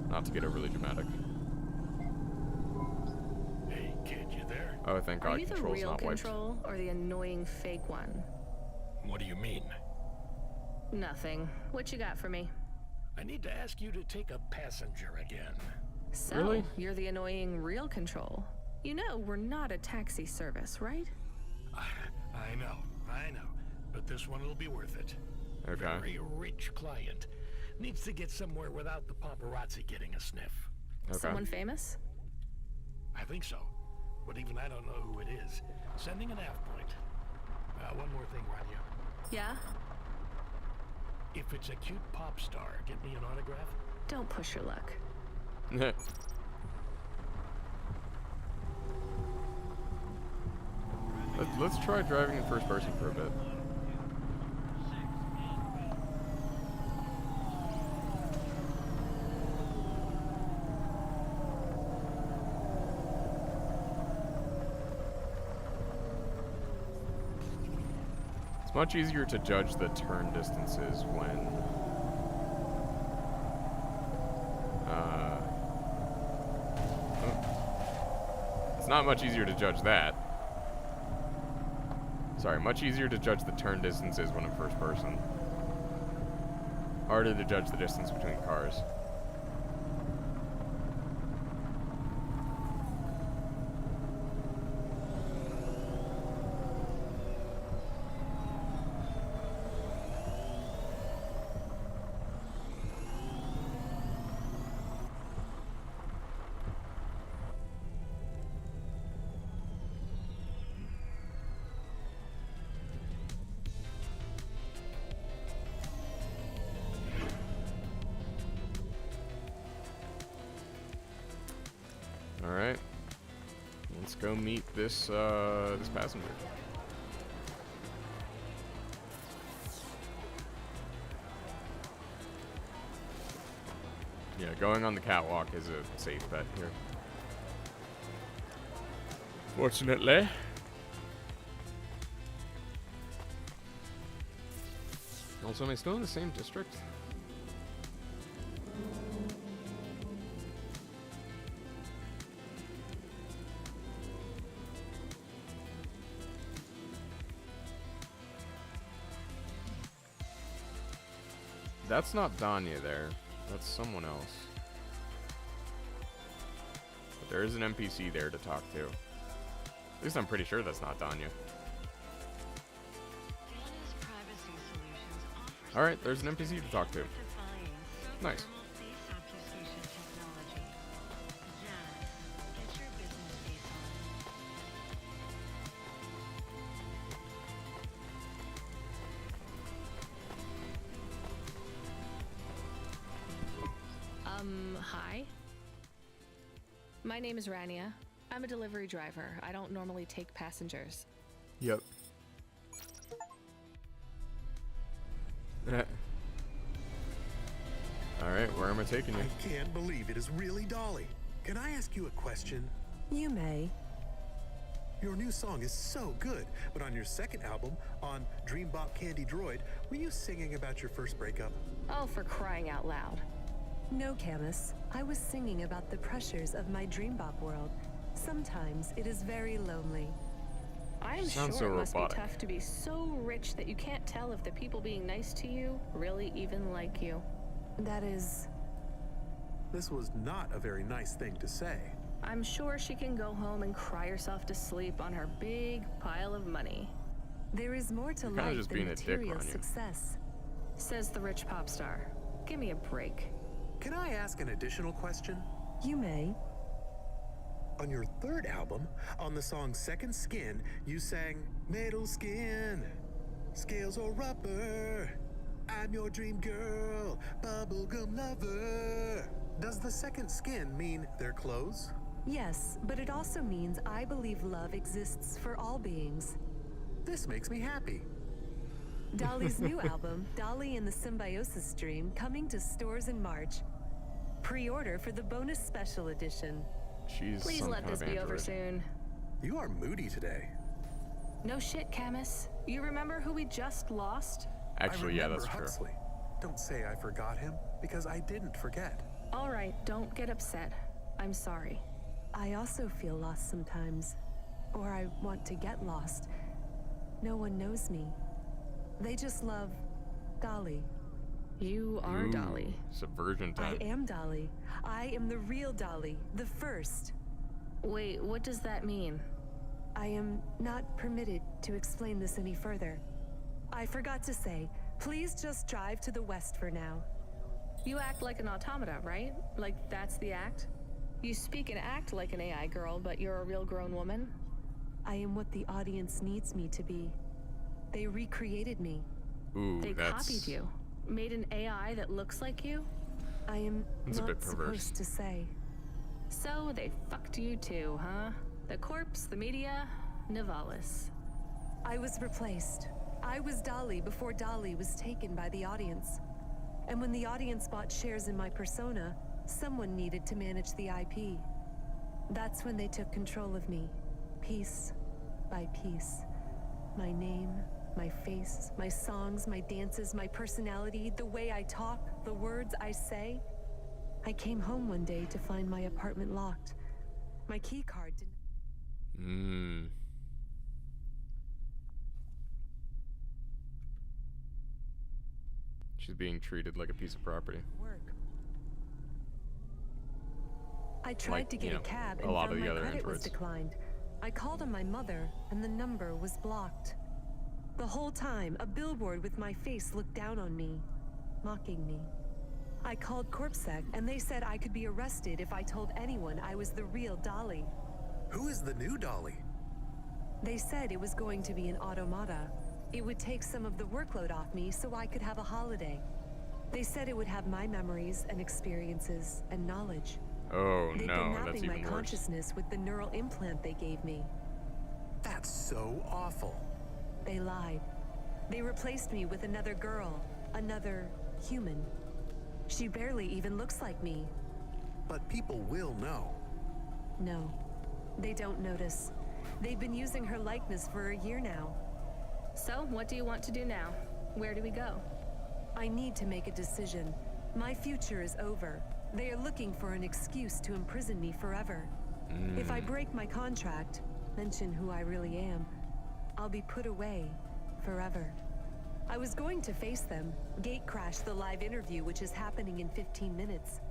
Not to get overly dramatic. Hey, kid, you there? Oh, thank Are God, you the Control's real not wiped. Control or the annoying fake one? What do you mean? Nothing. What you got for me? I need to ask you to take a passenger again. So, Really? you're the annoying real Control. You know we're not a taxi service, right? I know. But this one will be worth it. Okay. Very rich client. Needs to get somewhere without the paparazzi getting a sniff. Okay. Someone famous? I think so. But even I don't know who it is. Sending an half point. One more thing, Rania. Yeah? If it's a cute pop star, get me an autograph? Don't push your luck. Let's try driving in first person for a bit. It's much easier to judge the turn distances when it's not much easier to judge that. Sorry, much easier to judge the turn distances when in first person. Harder to judge the distance between cars. Alright. Let's go meet this this passenger. Yeah, going on the catwalk is a safe bet here. Fortunately. Also, am I still in the same district? That's not Danya there. That's someone else. But there is an NPC there to talk to. At least I'm pretty sure that's not Danya. Alright, there's an NPC to talk to. Nice. Hi. My name is Rania. I'm a delivery driver. I don't normally take passengers. Yep. Alright, where am I taking you? I can't believe it is really Dolly. Can I ask you a question? You may. Your new song is so good, but on your second album, on Dreambop Candy Droid, were you singing about your first breakup? Oh, for crying out loud. No, Camus. I was singing about the pressures of my Dreambop world. Sometimes it is very lonely. I am Sounds sure so it must robotic. be tough to be so rich that you can't tell if the people being nice to you really even like you. That is... This was not a very nice thing to say. I'm sure she can go home and cry herself to sleep on her big pile of money. There is more to You're kinda life just than being a dick, material aren't you? success. Says the rich pop star. Give me a break. Can I ask an additional question? You may. On your third album, on the song Second Skin, you sang Metal Skin, Scales or Rubber, I'm your dream girl, bubblegum lover. Does the second skin mean their clothes? Yes, but it also means I believe love exists for all beings. This makes me happy. Dolly's new album, Dolly and the Symbiosis Dream, coming to stores in March. Pre-order for the bonus special edition. She's Please some let kind this of be over android. soon. You are moody today. No shit, Camus. You remember who we just lost? Actually, yeah, I remember that's true. Huxley. Don't say I forgot him, because I didn't forget. All right, don't get upset. I'm sorry. I also feel lost sometimes. Or I want to get lost. No one knows me. They just love Dolly. You are Ooh, Dolly. Subversion time. I am Dolly. I am the real Dolly, the first. Wait, what does that mean? I am not permitted to explain this any further. I forgot to say, please just drive to the west for now. You act like an automata, right? Like that's the act? You speak and act like an AI girl, but you're a real grown woman? I am what the audience needs me to be. They recreated me. Ooh, They that's copied you. Made an AI that looks like you? I am That's a not bit perverse. supposed to say. So they fucked you too, huh? The corpse, the media, Nivalis. I was replaced. I was Dolly before Dolly was taken by the audience. And when the audience bought shares in my persona, someone needed to manage the IP. That's when they took control of me, piece by piece. My name, my face, my songs, my dances, my personality, the way I talk, the words I say. I came home one day to find my apartment locked. My key card didn't... She's being treated like a piece of property. work. I tried Like, to get you know, a cab a and lot of found the my other credit was androids. declined. I called on my mother and the number was blocked. The whole time, a billboard with my face looked down on me, mocking me. I called CorpSec and they said I could be arrested if I told anyone I was the real Dolly. Who is the new Dolly? They said it was going to be an automata. It would take some of the workload off me so I could have a holiday. They said it would have my memories and experiences and knowledge. Oh They've been no, that's mapping my even worse. consciousness with the neural implant they gave me. That's so awful. They lied. They replaced me with another girl, another human. She barely even looks like me. But people will know. No, they don't notice. They've been using her likeness for a year now. So, what do you want to do now? Where do we go? I need to make a decision. My future is over. They are looking for an excuse to imprison me forever. If I break my contract, mention who I really am, I'll be put away forever. I was going to face them, gatecrash the live interview which is happening in 15 minutes.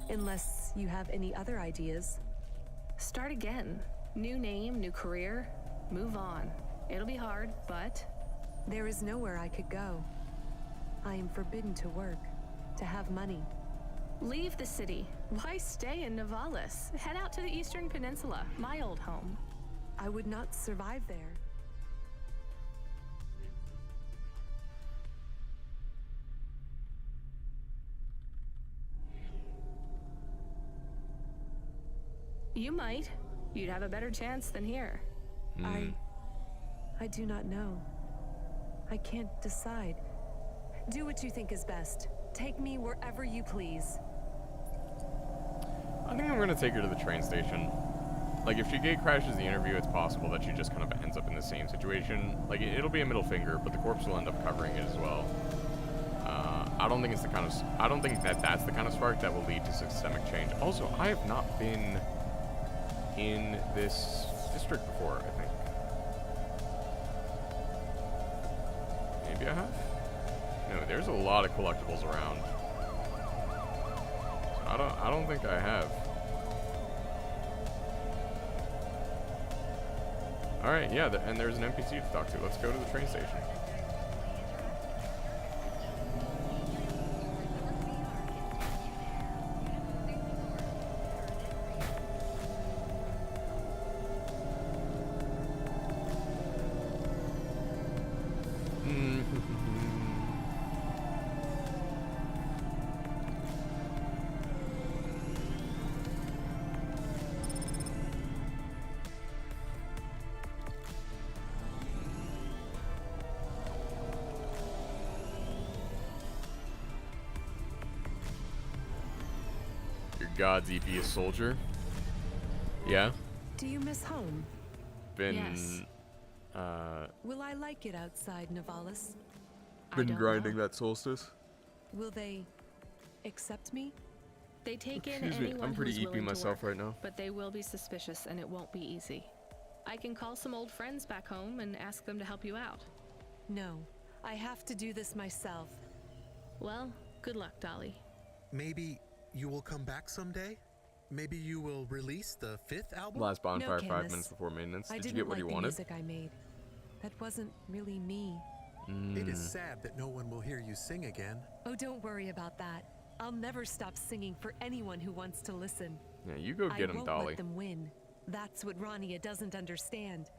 Unless you have any other ideas. Start again. New name, new career. Move on. It'll be hard, but... There is nowhere I could go. I am forbidden to work, to have money. Leave the city. Why stay in Nivalis? Head out to the Eastern Peninsula, my old home. I would not survive there. You might. You'd have a better chance than here. I do not know. I can't decide. Do what you think is best. Take me wherever you please. I think I'm gonna take her to the train station. Like, if she gate crashes the interview, it's possible that she just kind of ends up in the same situation. Like, it'll be a middle finger, but the corpse will end up covering it as well. I don't think it's the kind of... I don't think that that's the kind of spark that will lead to systemic change. Also, I have not been in this district before, I think. Maybe I have? No, there's a lot of collectibles around. So I don't think I have. Alright, yeah, and there's an NPC to talk to. Let's go to the train station. God's EP soldier. Yeah. Do you miss home? Been Yes. Will I like it outside Nivalis? been grinding that solstice. Will they accept me? They take in Excuse me, anyone I'm pretty who's EP willing to myself work, right now. but they will be suspicious and it won't be easy. I can call some old friends back home and ask them to help you out. No, I have to do this myself. Well, good luck, Dolly. Maybe you will come back someday? Maybe you will release the 5th album? Last bonfire, No, 5 Candace. minutes before maintenance. I Did you didn't get what like you the wanted? music I made. That wasn't really me. It is sad that no one will hear you sing again. Oh, don't worry about that. I'll never stop singing for anyone who wants to listen. Yeah, you go get I him, won't Dolly. let them win. That's what Rania doesn't understand.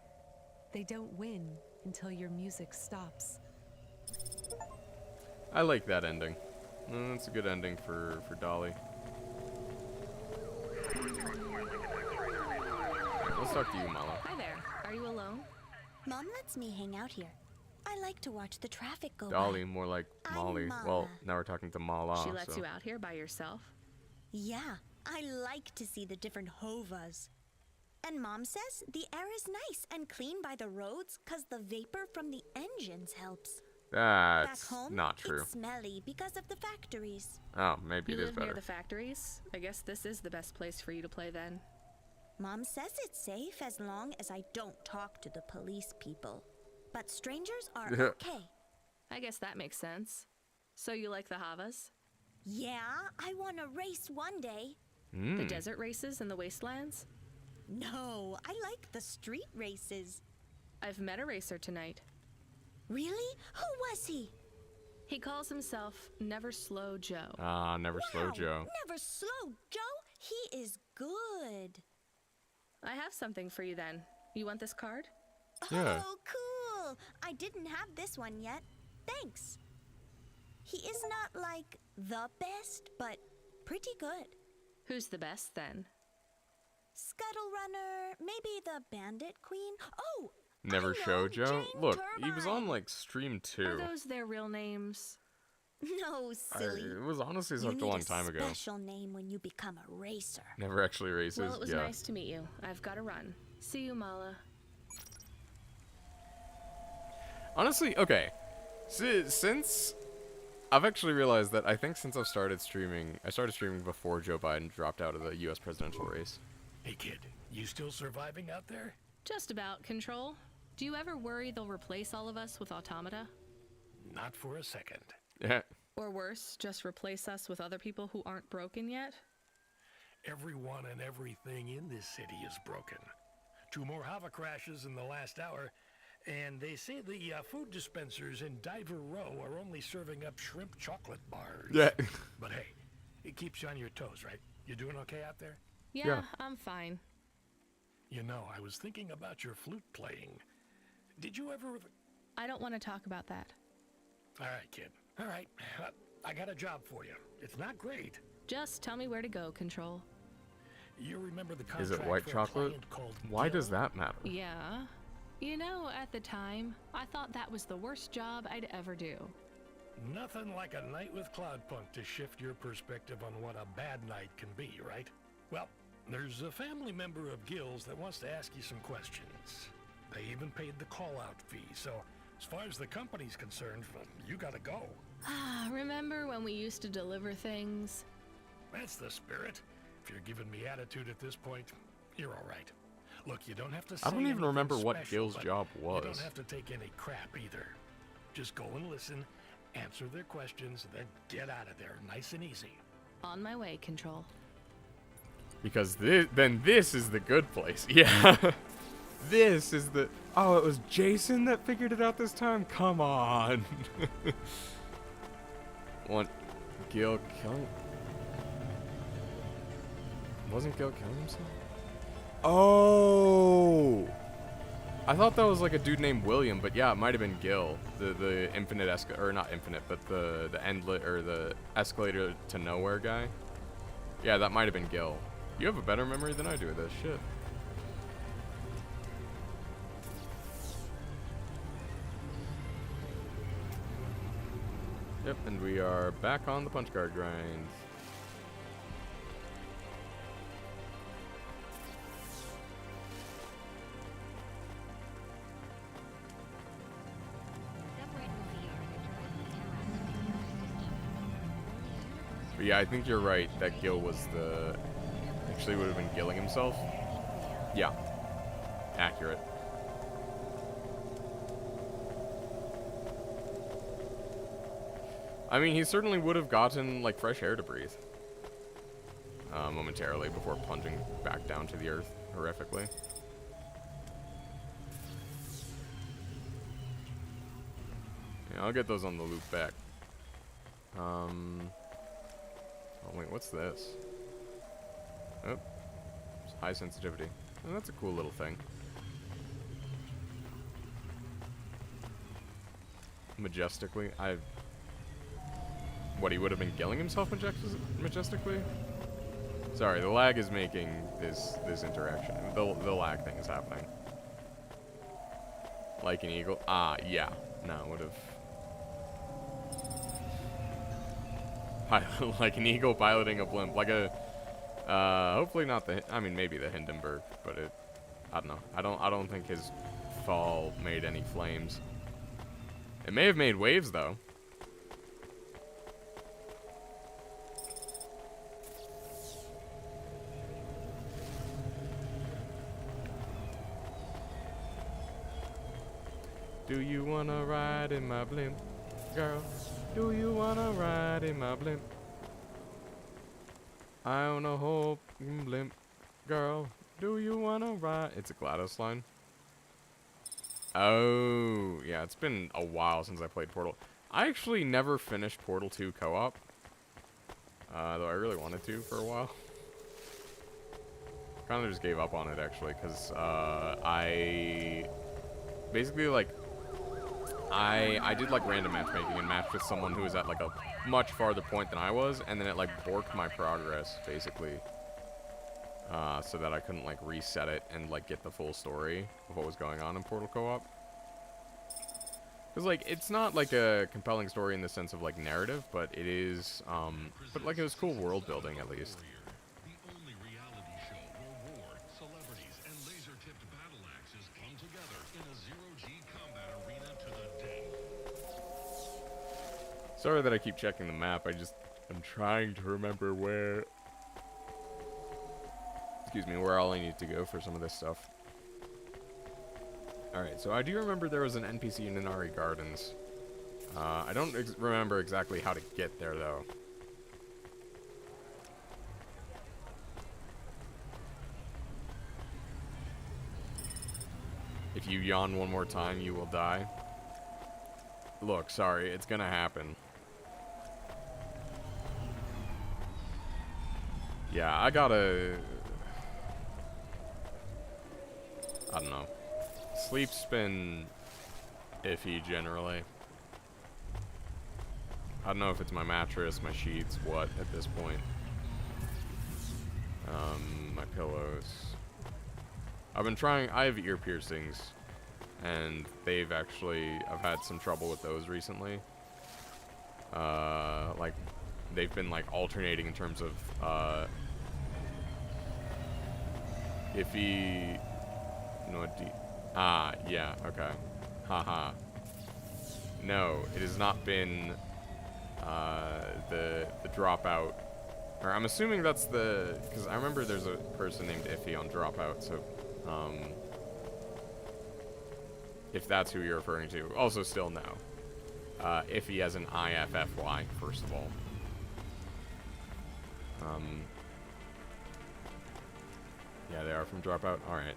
They don't win until your music stops. I like that ending. That's a good ending for Dolly. Alright, let's talk to you, Mala. Hi there. Are you alone? Mom lets me hang out here. I like to watch the traffic go Dolly, by. more like I'm Molly. Mala. Well, now we're talking to Mala. She lets so. you out here by yourself? Yeah, I like to see the different hovas. And Mom says the air is nice and clean by the roads because the vapor from the engines helps. That's Back home, not true. it's smelly because of the factories. Oh, maybe You it is live near better. the factories? I guess this is the best place for you to play then. Mom says it's safe as long as I don't talk to the police people. But strangers are okay. I guess that makes sense. So you like the Havas? Yeah, I want to race one day. The desert races in the wastelands? No, I like the street races. I've met a racer tonight. Really? Who was he? He calls himself Never Slow Joe. Ah, Never Slow Joe. Never Slow Joe? He is good. I have something for you then. You want this card? Yeah. Oh, cool. I didn't have this one yet. Thanks. He is not like the best, but pretty good. Who's the best then? Scuttle Runner, maybe the Bandit Queen. Oh, Never Show Joe? Look, he was on like stream 2. Are those their real names? no, silly. It was honestly You such need a long time ago. Special name when you become a racer. Never actually races. Well, it was yeah. nice to meet you. I've got to run. See you, Mala. Honestly, okay. Since I've actually realized that I think since I've started streaming, I started streaming before Joe Biden dropped out of the U.S. presidential race. Hey kid, you still surviving out there? Just about, Control. Do you ever worry they'll replace all of us with automata? Not for a second. Yeah. Or worse, just replace us with other people who aren't broken yet? Everyone and everything in this city is broken. 2 more Hava crashes in the last hour, and they say the food dispensers in Diver Row are only serving up shrimp chocolate bars. Yeah. But hey, it keeps you on your toes, right? You doing okay out there? Yeah, I'm fine. You know, I was thinking about your flute playing. Did you ever... I don't want to talk about that. All right, kid. All right. I got a job for you. It's not great. Just tell me where to go, Control. You remember the contract Is it white for a chocolate? client called Why Gil? does that matter? Yeah. You know, at the time, I thought that was the worst job I'd ever do. Nothing like a night with Cloudpunk to shift your perspective on what a bad night can be, right? Well, there's a family member of Gil's that wants to ask you some questions. They even paid the call-out fee, so as far as the company's concerned, you gotta go. Remember when we used to deliver things? That's the spirit. If you're giving me attitude at this point, you're all right. Look, you don't have to say I don't even anything remember what special, Gil's but job was. You don't have to take any crap either. Just go and listen, answer their questions, and then get out of there nice and easy. On my way, Control. Because then this is the good place. Yeah. This is the... Oh, it was Jason that figured it out this time? Come on. Want Gil killing... Wasn't Gil killing himself? Oh! I thought that was like a dude named William, but yeah, it might have been Gil. The infinite or not infinite, but the endlet or the escalator to nowhere guy. Yeah, that might have been Gil. You have a better memory than I do of this shit. Yep, and we are back on the punch card grind. But yeah, I think you're right that Gil was the... Actually would have been Gilling himself. Yeah. Accurate. I mean, he certainly would have gotten, like, fresh air to breathe. Momentarily before plunging back down to the earth horrifically. Yeah, I'll get those on the loop back. Oh, wait, what's this? Oh. It's high sensitivity. Oh, that's a cool little thing. Majestically, What, he would have been killing himself majestically? Sorry, the lag is making this interaction. The lag thing is happening. Like an eagle? Ah, yeah. No, would have... like an eagle piloting a blimp. Like a... hopefully not the... I mean, maybe the Hindenburg, but it... I don't know. I don't think his fall made any flames. It may have made waves, though. Do you wanna ride in my blimp, girl? Do you wanna ride in my blimp? I own a whole blimp, girl. Do you wanna ride? It's a GLaDOS line. Oh, yeah, it's been a while since I played Portal. I actually never finished Portal 2 co-op. Though I really wanted to for a while. Kind of just gave up on it, actually, because I... Basically, like... I did, like, random matchmaking and matched with someone who was at, like, a much farther point than I was, and then it, like, borked my progress, basically. So that I couldn't, like, reset it and, like, get the full story of what was going on in Portal Co-op. Because, like, it's not, like, a compelling story in the sense of, like, narrative, but it is, but, like, it was cool world building, at least. Sorry that I keep checking the map. I'm trying to remember where... Excuse me, where all I need to go for some of this stuff. Alright, so I do remember there was an NPC in Inari Gardens. I don't remember exactly how to get there, though. If you yawn one more time, you will die. Look, sorry, it's gonna happen. Yeah, I gotta... I don't know. Sleep's been iffy, generally. I don't know if it's my mattress, my sheets, what, at this point. My pillows. I've been trying... I have ear piercings. And they've actually... I've had some trouble with those recently. Like... They've been, like, alternating in terms of, iffy... No, yeah, okay. Haha. No, it has not been, the Dropout. Or I'm assuming that's the... Because I remember there's a person named Iffy on Dropout, so, if that's who you're referring to. Also, still no. Iffy as an IFFY, first of all. Yeah, they are from Dropout. Alright.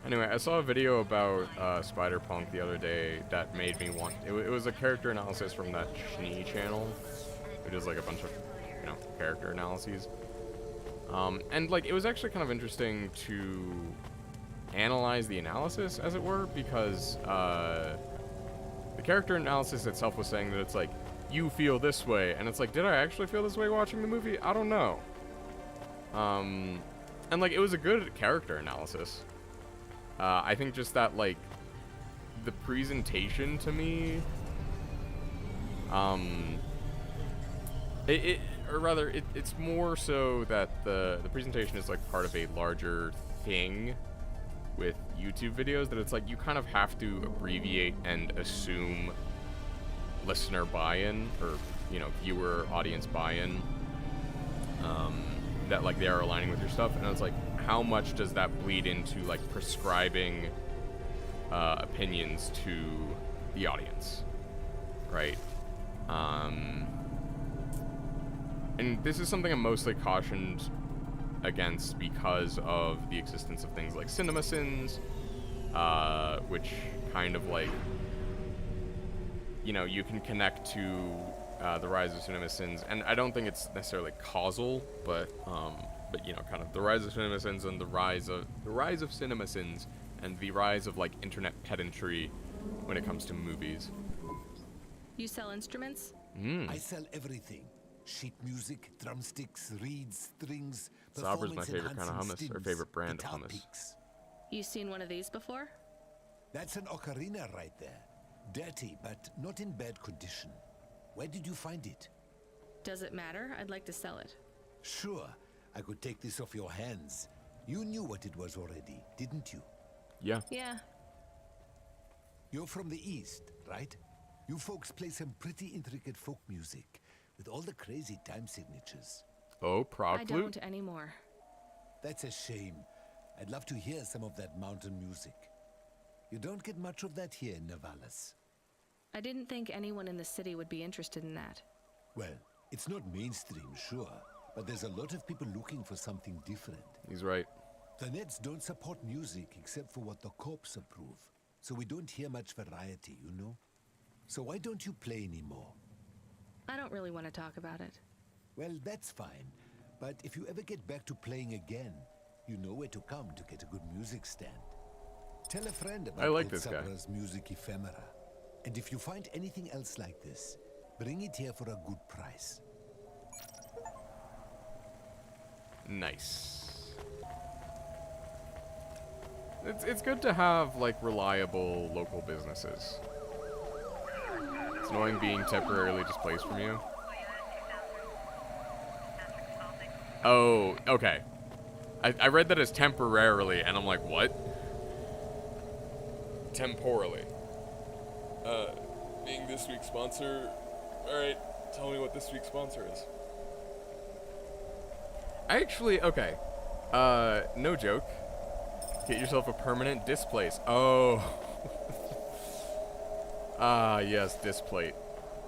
Anyway, I saw a video about Spider-Punk the other day that made me want... It was a character analysis from that Schnee channel. It is like a bunch of, you know, character analyses. And, like, it was actually kind of interesting to analyze the analysis, as it were, because the character analysis itself was saying that it's like, you feel this way, and it's like, did I actually feel this way watching the movie? I don't know. And, like, it was a good character analysis. I think just that, like, the presentation to me, it's more so that the presentation is, like, part of a larger thing with YouTube videos, that it's like you kind of have to abbreviate and assume listener buy-in, or, you know, viewer audience buy-in, that, like, they are aligning with your stuff, and it's like, how much does that bleed into, like, prescribing opinions to the audience, right? And this is something I'm mostly cautioned against because of the existence of things like cinema sins, which kind of, like, you know, you can connect to the rise of cinema sins, and I don't think it's necessarily causal, but you know, kind of the rise of cinema sins and the rise of cinema sins and the rise of, like, internet pedantry when it comes to movies. You sell instruments? I sell everything. Sheet music, drumsticks, reeds, strings, Sauber's my favorite kind of hummus, or favorite brand of hummus. Peaks. You seen one of these before? That's an ocarina right there. Dirty, but not in bad condition. Where did you find it? Does it matter? I'd like to sell it. Sure. I could take this off your hands. You knew what it was already, didn't you? Yeah. Yeah. You're from the East, right? You folks play some pretty intricate folk music, with all the crazy time signatures. Oh, prog I flute? don't anymore. That's a shame. I'd love to hear some of that mountain music. You don't get much of that here in Navalis. I didn't think anyone in the city would be interested in that. Well, it's not mainstream, sure, but there's a lot of people looking for something different. He's right. The Neds don't support music except for what the Corps approve, so we don't hear much variety, you know? So why don't you play anymore? I don't really want to talk about it. Well, that's fine, but if you ever get back to playing again, you know where to come to get a good music stand. Tell a friend about I like this guy. Sabra's music ephemera. And if you find anything else like this, bring it here for a good price. Nice. It's good to have, like, reliable local businesses. It's annoying being temporarily displaced from you. Oh, okay. I read that as temporarily, and I'm like, what? Temporally. Being this week's sponsor. Alright, tell me what this week's sponsor is. Actually, okay. No joke. Get yourself a permanent displace. Oh. Ah, yes, displate.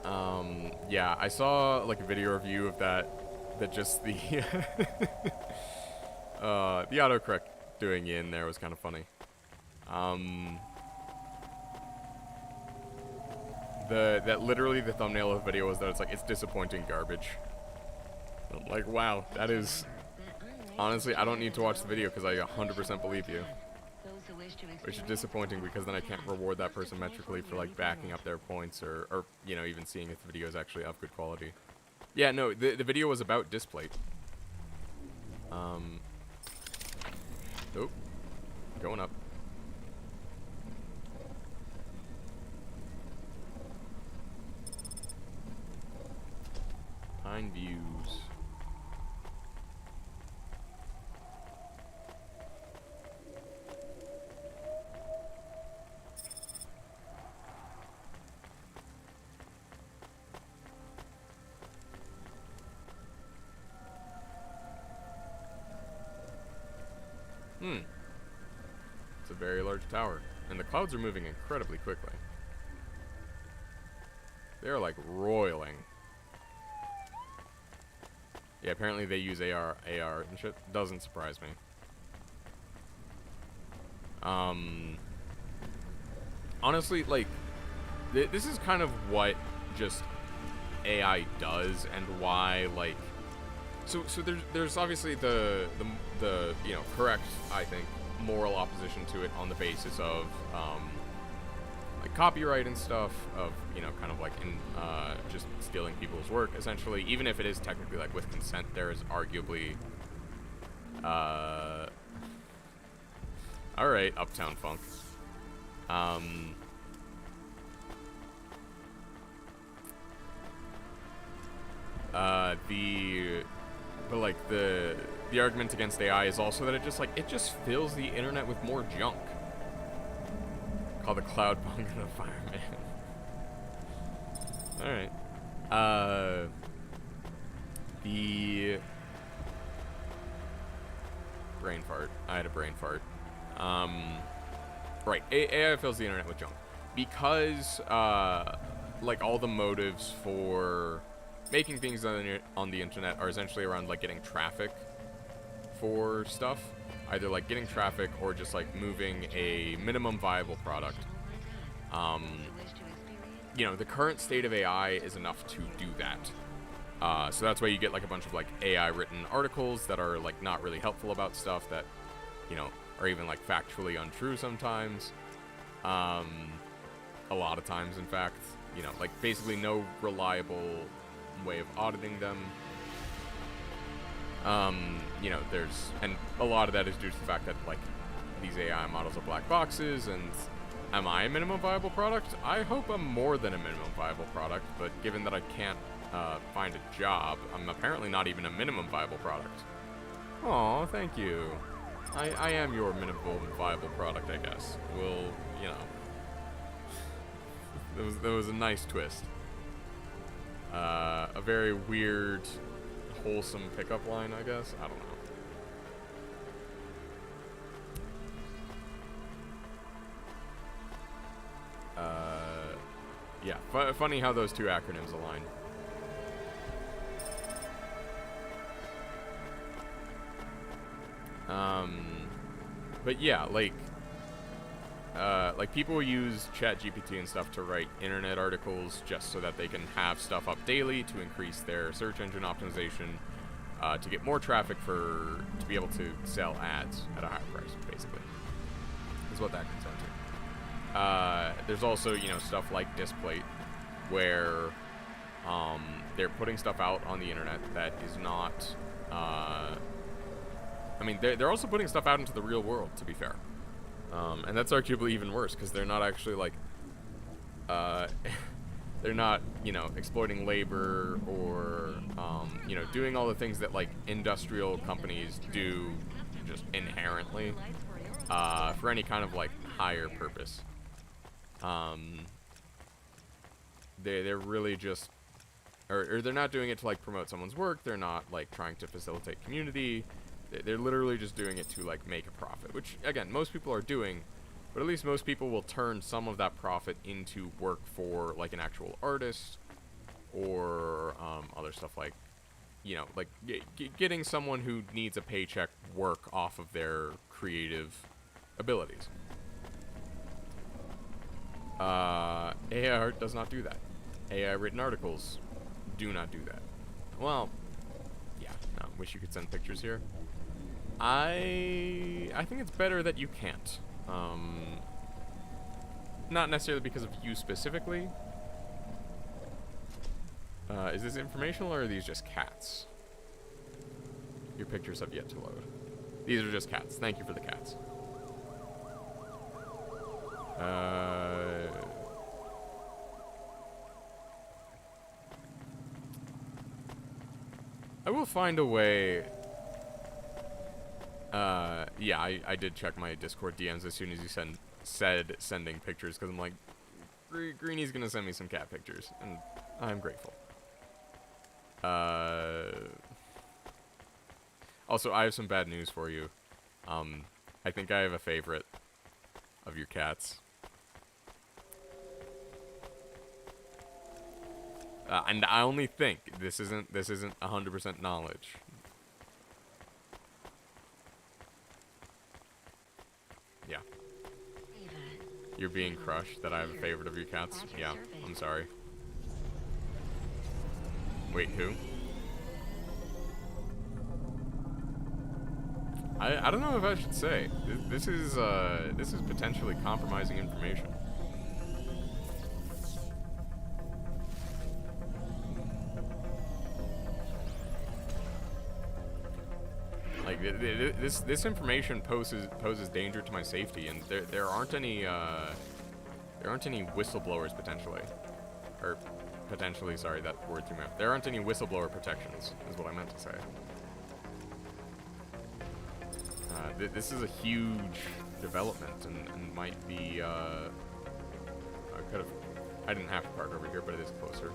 Yeah, I saw like a video review of that just the the autocorrect doing in there was kind of funny. That literally the thumbnail of the video was that it's like, it's disappointing garbage. I'm like, wow, that is... Honestly, I don't need to watch the video because I 100% believe you. Which is disappointing because then I can't reward that person metrically for like backing up their points or you know, even seeing if the video is actually of good quality. Yeah, no, the video was about displate. Oh, going up. Pine views. It's a very large tower, and the clouds are moving incredibly quickly. They're like roiling. Yeah, apparently they use AR and shit. Doesn't surprise me. Honestly, like, this is kind of what just AI does, and why, like, so there's obviously the you know, correct, I think, moral opposition to it on the basis of like copyright and stuff, of, you know, kind of like in just stealing people's work essentially, even if it is technically like with consent. There is arguably all right, Uptown Funk. But like the argument against AI is also that it just fills the internet with more junk. Call the Cloudpunk and the fireman. Alright. The brain fart. I had a brain fart. Right. AI fills the internet with junk. Because like all the motives for making things on the internet are essentially around like getting traffic for stuff, either like getting traffic or just like moving a minimum viable product. You know, the current state of AI is enough to do that. So that's why you get like a bunch of like AI written articles that are like not really helpful about stuff that, you know, are even like factually untrue sometimes. A lot of times, in fact, you know, like basically no reliable way of auditing them. You know, and a lot of that is due to the fact that like these AI models are black boxes. And am I a minimum viable product? I hope I'm more than a minimum viable product, but given that I can't find a job, I'm apparently not even a minimum viable product. Aw, thank you. I am your minimum viable product, I guess. Well, you know, there was a nice twist. A very weird, wholesome pickup line, I guess. I don't know. Yeah, funny how those two acronyms align. But yeah, like people use ChatGPT and stuff to write internet articles just so that they can have stuff up daily to increase their search engine optimization, to get more traffic to be able to sell ads at a higher price, basically. Is what that comes down to. There's also, you know, stuff like Displate, where they're putting stuff out on the internet that is not. I mean, they're also putting stuff out into the real world, to be fair. And that's arguably even worse, because they're not actually, like, They're not, you know, exploiting labor or, you know, doing all the things that, like, industrial companies do just inherently for any kind of, like, higher purpose. They're really just, or they're not doing it to, like, promote someone's work. They're not, like, trying to facilitate community. They're literally just doing it to, like, make a profit, which, again, most people are doing. But at least most people will turn some of that profit into work for, like, an actual artist or other stuff like, you know, like getting someone who needs a paycheck work off of their creative abilities. AI art does not do that. AI written articles do not do that. Well, yeah, no, wish you could send pictures here. I think it's better that you can't. Not necessarily because of you specifically. Is this informational or are these just cats? Your pictures have yet to load. These are just cats. Thank you for the cats. I will find a way. Yeah, I did check my Discord DMs as soon as you said sending pictures, because I'm like, Greeny's gonna send me some cat pictures, and I'm grateful. Also, I have some bad news for you. I think I have a favorite of your cats. And I only think this isn't 100% knowledge. Yeah. You're being crushed that I have a favorite of your cats? Yeah, I'm sorry. Wait, who? I don't know if I should say. This is potentially compromising information. Like this information poses danger to my safety, and there aren't any whistleblowers potentially, or potentially, sorry, that word threw me off. There aren't any whistleblower protections, is what I meant to say. This is a huge development, and might be I didn't have to park over here, but it is closer.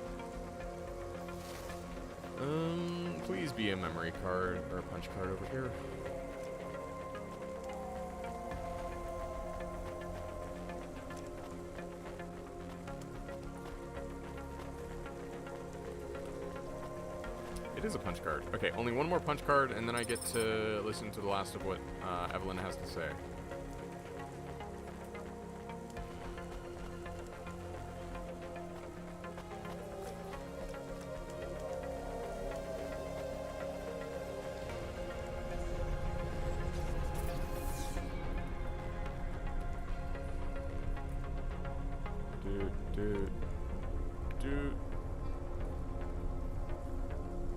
Please be a memory card or a punch card over here. It is a punch card. Okay, only one more punch card, and then I get to listen to the last of what Evelyn has to say.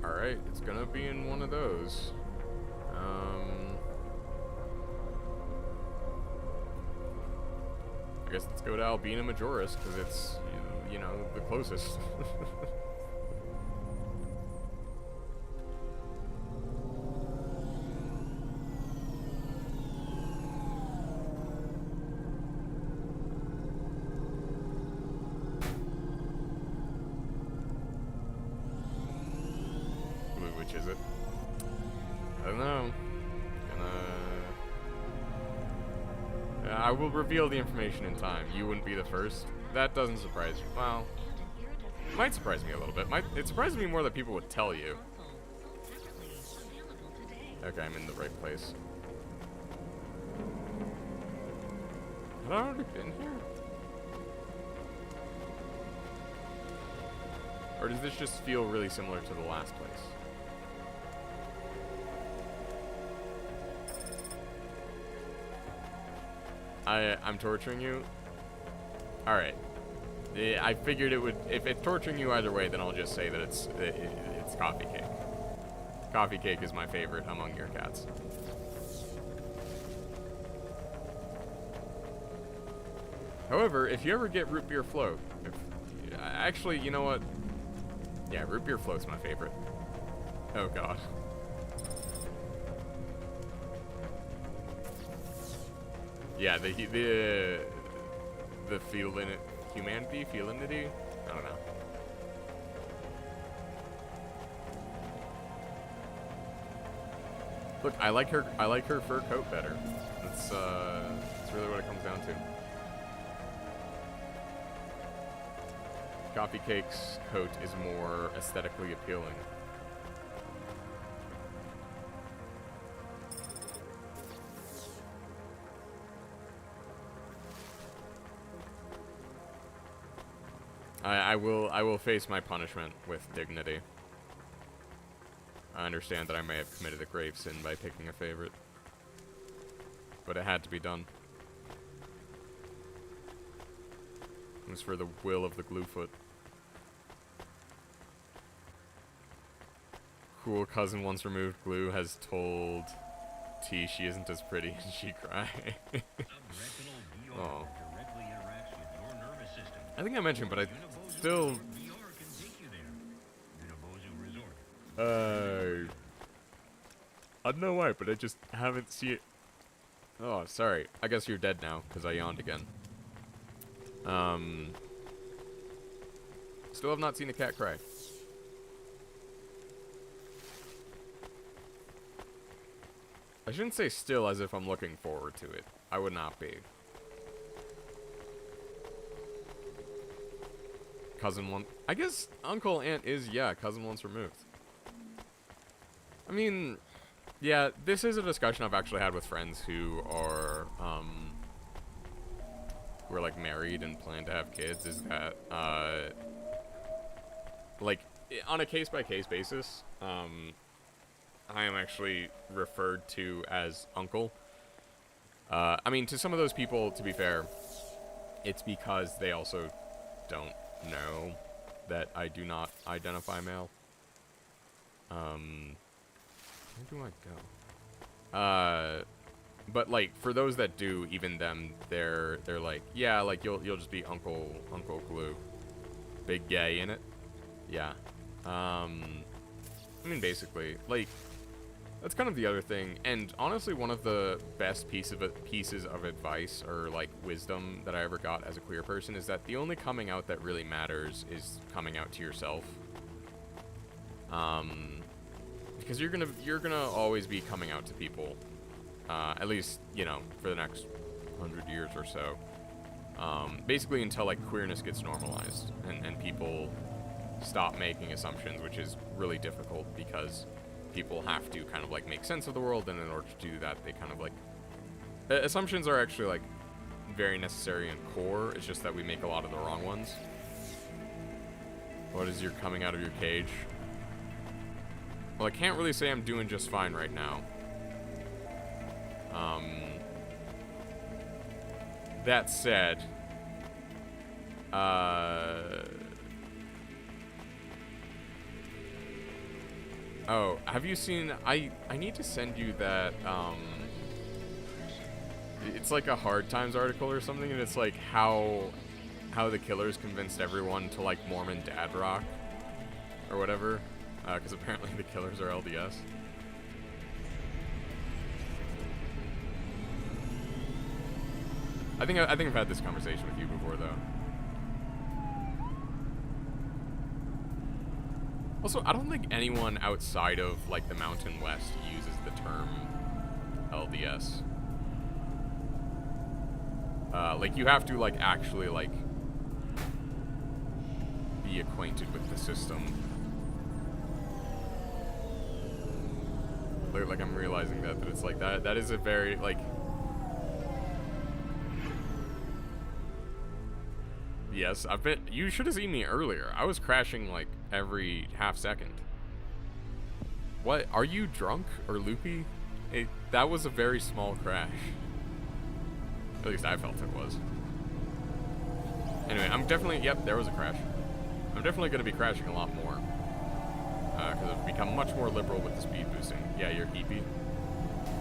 Alright, it's gonna be in one of those. I guess let's go to Albina Majoris, because it's, you know, the closest. Which is it? I don't know. I will reveal the information in time. You wouldn't be the first. That doesn't surprise you. Well, it might surprise me a little bit. It surprises me more that people would tell you. Okay, I'm in the right place. Have I already been here? Or does this just feel really similar to the last place? I'm torturing you? Alright. I figured it would... If it's torturing you either way, then I'll just say that it's Coffee Cake. Coffee Cake is my favorite among your cats. However, if you ever get root beer float, Actually, you know what? Yeah, root beer float's my favorite. Oh god. Yeah, the humanity, felinity? I don't know. Look, I like her fur coat better. That's really what it comes down to. Coffee Cake's coat is more aesthetically appealing. I will face my punishment with dignity. I understand that I may have committed a grave sin by picking a favorite, but it had to be done. It was for the will of the Gluefoot. Cool cousin once removed glue has told T she isn't as pretty and she cry. Oh. I think I mentioned, but I still... I don't know why, but I just haven't seen it. Oh, sorry. I guess you're dead now, because I yawned again. Still have not seen a cat cry. I shouldn't say still as if I'm looking forward to it. I would not be. Cousin one... I guess Uncle Aunt is, yeah, cousin once removed. I mean, yeah, this is a discussion I've actually had with friends who are like married and plan to have kids, is that like on a case-by-case basis, I am actually referred to as uncle. I mean, to some of those people, to be fair, it's because they also don't know that I do not identify male. Where do I go? But like for those that do, even them, they're like, yeah, like you'll just be Uncle Glue, big gay in it. Yeah. I mean, basically, like that's kind of the other thing. And honestly, one of the best pieces of advice or like wisdom that I ever got as a queer person is that the only coming out that really matters is coming out to yourself. Because you're gonna always be coming out to people, at least, you know, for the next 100 years or so. Basically until like queerness gets normalized and people stop making assumptions, which is really difficult because people have to kind of like make sense of the world, and in order to do that, they kind of like assumptions are actually like very necessary and core. It's just that we make a lot of the wrong ones. What is your coming out of your cage? Well, I can't really say I'm doing just fine right now. That said, oh, have you seen, I need to send you that, it's like a Hard Times article or something, and it's like how the Killers convinced everyone to like Mormon dad rock, or whatever. Because apparently the Killers are LDS. I think I've had this conversation with you before, though. Also, I don't think anyone outside of like the Mountain West uses the term LDS. Like you have to like actually like be acquainted with the system. Like I'm realizing that it's like that is a very like, yes, you should have seen me earlier. I was crashing like every half second. What, are you drunk or loopy? That was a very small crash. At least I felt it was. Anyway, I'm definitely, yep, there was a crash. I'm definitely going to be crashing a lot more. Because I've become much more liberal with the speed boosting. Yeah, you're heapy.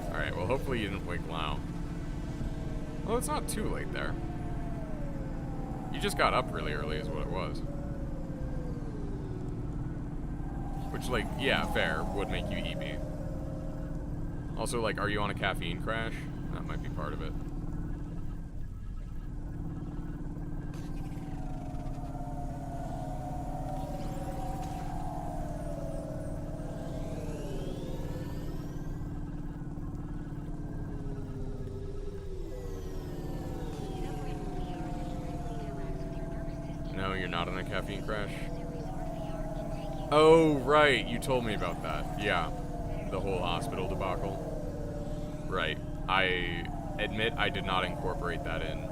Alright, well hopefully you didn't wake Lau. Well, it's not too late there. You just got up really early is what it was. Which, like, yeah, fair, would make you EB. Also, like, are you on a caffeine crash? That might be part of it. No, you're not on a caffeine crash? Oh, right, you told me about that. Yeah, the whole hospital debacle. Right. I admit I did not incorporate that in.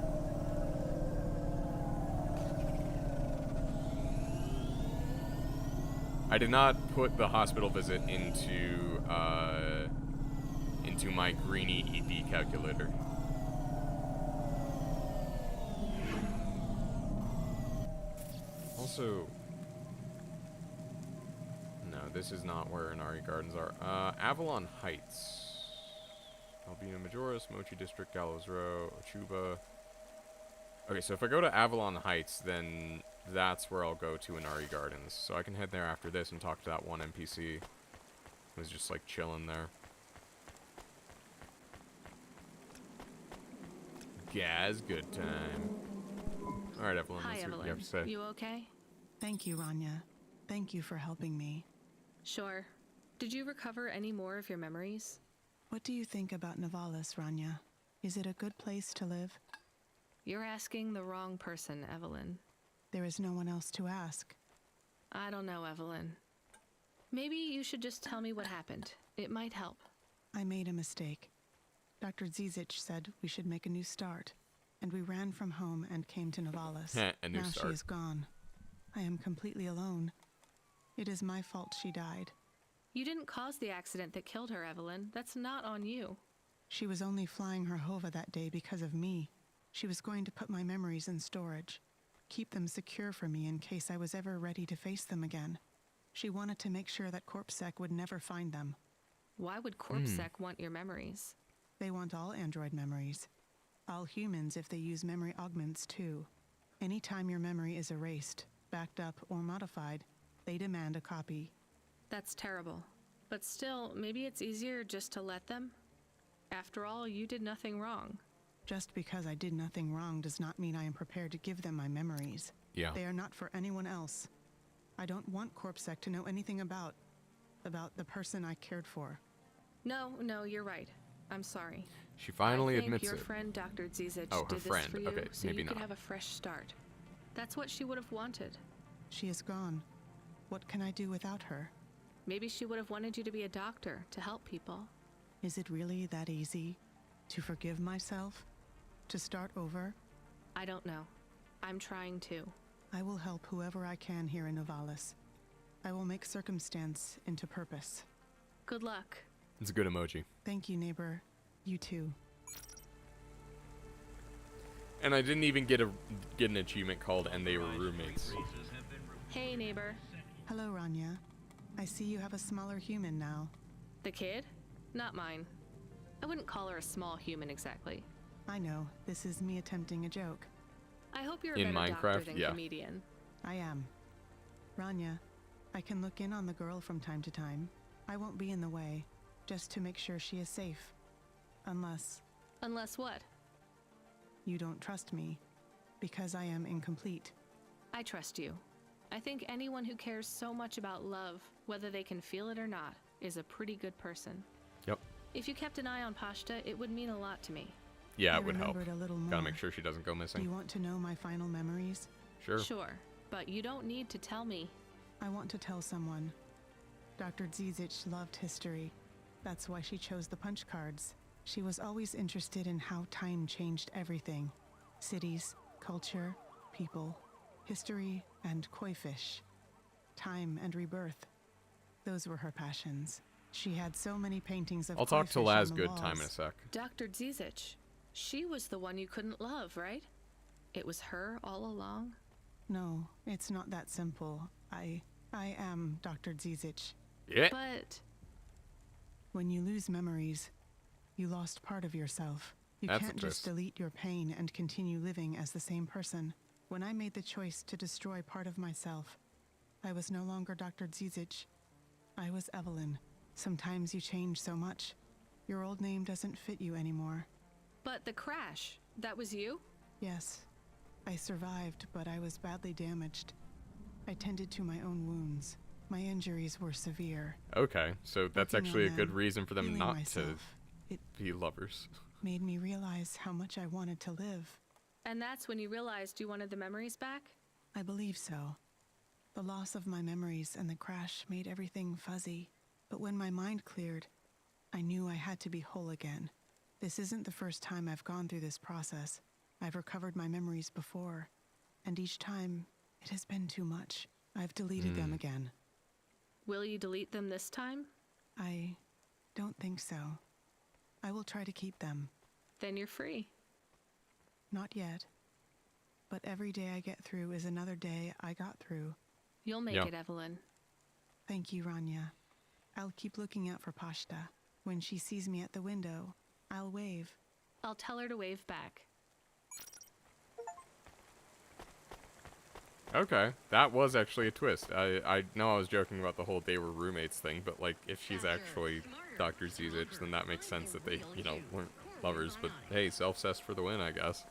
I did not put the hospital visit into my greeny ED calculator. Also, no, this is not where Inari Gardens are. Avalon Heights. Albina Majoris, Mochi District, Gallows Row, Ochuba. Okay, so if I go to Avalon Heights, then that's where I'll go to Inari Gardens. So I can head there after this and talk to that one NPC who's just like chilling there. Gaz, good time. Alright, Evelyn, Hi, what's what you Evelyn. have to say? You okay? Thank you, Rania. Thank you for helping me. Sure. Did you recover any more of your memories? What do you think about Nivalis, Rania? Is it a good place to live? You're asking the wrong person, Evelyn. There is no one else to ask. I don't know, Evelyn. Maybe you should just tell me what happened. It might help. I made a mistake. Dr. Zizic said we should make a new start, and we ran from home and came to Nivalis. A new now start. She is gone. I am completely alone. It is my fault she died. You didn't cause the accident that killed her, Evelyn. That's not on you. She was only flying her Hova that day because of me. She was going to put my memories in storage, keep them secure for me in case I was ever ready to face them again. She wanted to make sure that CorpSec would never find them. Why would CorpSec want your memories? They want all android memories. All humans if they use memory augments too. Anytime your memory is erased, backed up, or modified, they demand a copy. That's terrible. But still, maybe it's easier just to let them? After all, you did nothing wrong. Just because I did nothing wrong does not mean I am prepared to give them my memories. Yeah. They are not for anyone else. I don't want CorpSec to know anything about the person I cared for. No, you're right. I'm sorry. She finally I think admits your it. friend Dr. Zizic Oh, her did friend. this for you Okay, so maybe you could not. have a fresh start. That's what she would have wanted. She is gone. What can I do without her? Maybe she would have wanted you to be a doctor to help people. Is it really that easy? To forgive myself? To start over? I don't know. I'm trying to. I will help whoever I can here in Nivalis. I will make circumstance into purpose. Good luck. It's a good emoji. Thank you, neighbor. You too. And I didn't even get an achievement called "and they were roommates." Hey, neighbor. Hello, Rania. I see you have a smaller human now. The kid? Not mine. I wouldn't call her a small human exactly. I know. This is me attempting a joke. I hope you're a In better doctor Minecraft, than yeah. comedian. I am. Rania, I can look in on the girl from time to time. I won't be in the way, just to make sure she is safe. Unless Unless what? you don't trust me, because I am incomplete. I trust you. I think anyone who cares so much about love, whether they can feel it or not, is a pretty good person. Yep. If you kept an eye on Pashta, it would mean a lot to me. Yeah, I it would help. remembered a little Gotta more. make sure she doesn't go Do missing. you want to know my final memories? Sure. Sure, but you don't need to tell me. I want to tell someone. Dr. Zizic loved history. That's why she chose the punch cards. She was always interested in how time changed everything. Cities, culture, people, history, and koi fish. Time and rebirth. Those were her passions. She had so many paintings of I'll koi talk to fish Laz on the Good time in a walls. sec. Dr. Zizic. She was the one you couldn't love, right? It was her all along? No, it's not that simple. I am Dr. Zizic. Yeah. But When you lose memories, you lost part of yourself. You That's can't just interesting. delete your pain and continue living as the same person. When I made the choice to destroy part of myself, I was no longer Dr. Zizic. I was Evelyn. Sometimes you change so much. Your old name doesn't fit you anymore. But the crash, that was you? Yes. I survived, but I was badly damaged. I tended to my own wounds. My injuries were severe. Okay, so that's Working actually a on good them, reason for them healing not myself, it to be lovers. made me realize how much I wanted to live. And that's when you realized you wanted the memories back? I believe so. The loss of my memories and the crash made everything fuzzy. But when my mind cleared, I knew I had to be whole again. This isn't the first time I've gone through this process. I've recovered my memories before, and each time, it has been too much. I've deleted them again. Will you delete them this time? I don't think so. I will try to keep them. Then you're free. Not yet. But every day I get through is another day I got through. You'll make it, Evelyn. Thank you, Rania. I'll keep looking out for Pashta. When she sees me at the window, I'll wave. I'll tell her to wave back. Okay, that was actually a twist. I know I was joking about the whole they were roommates thing, but like if she's actually Dr. Zizich, then that makes sense that they, you know, weren't lovers. But hey, self-cessed for the win, I guess.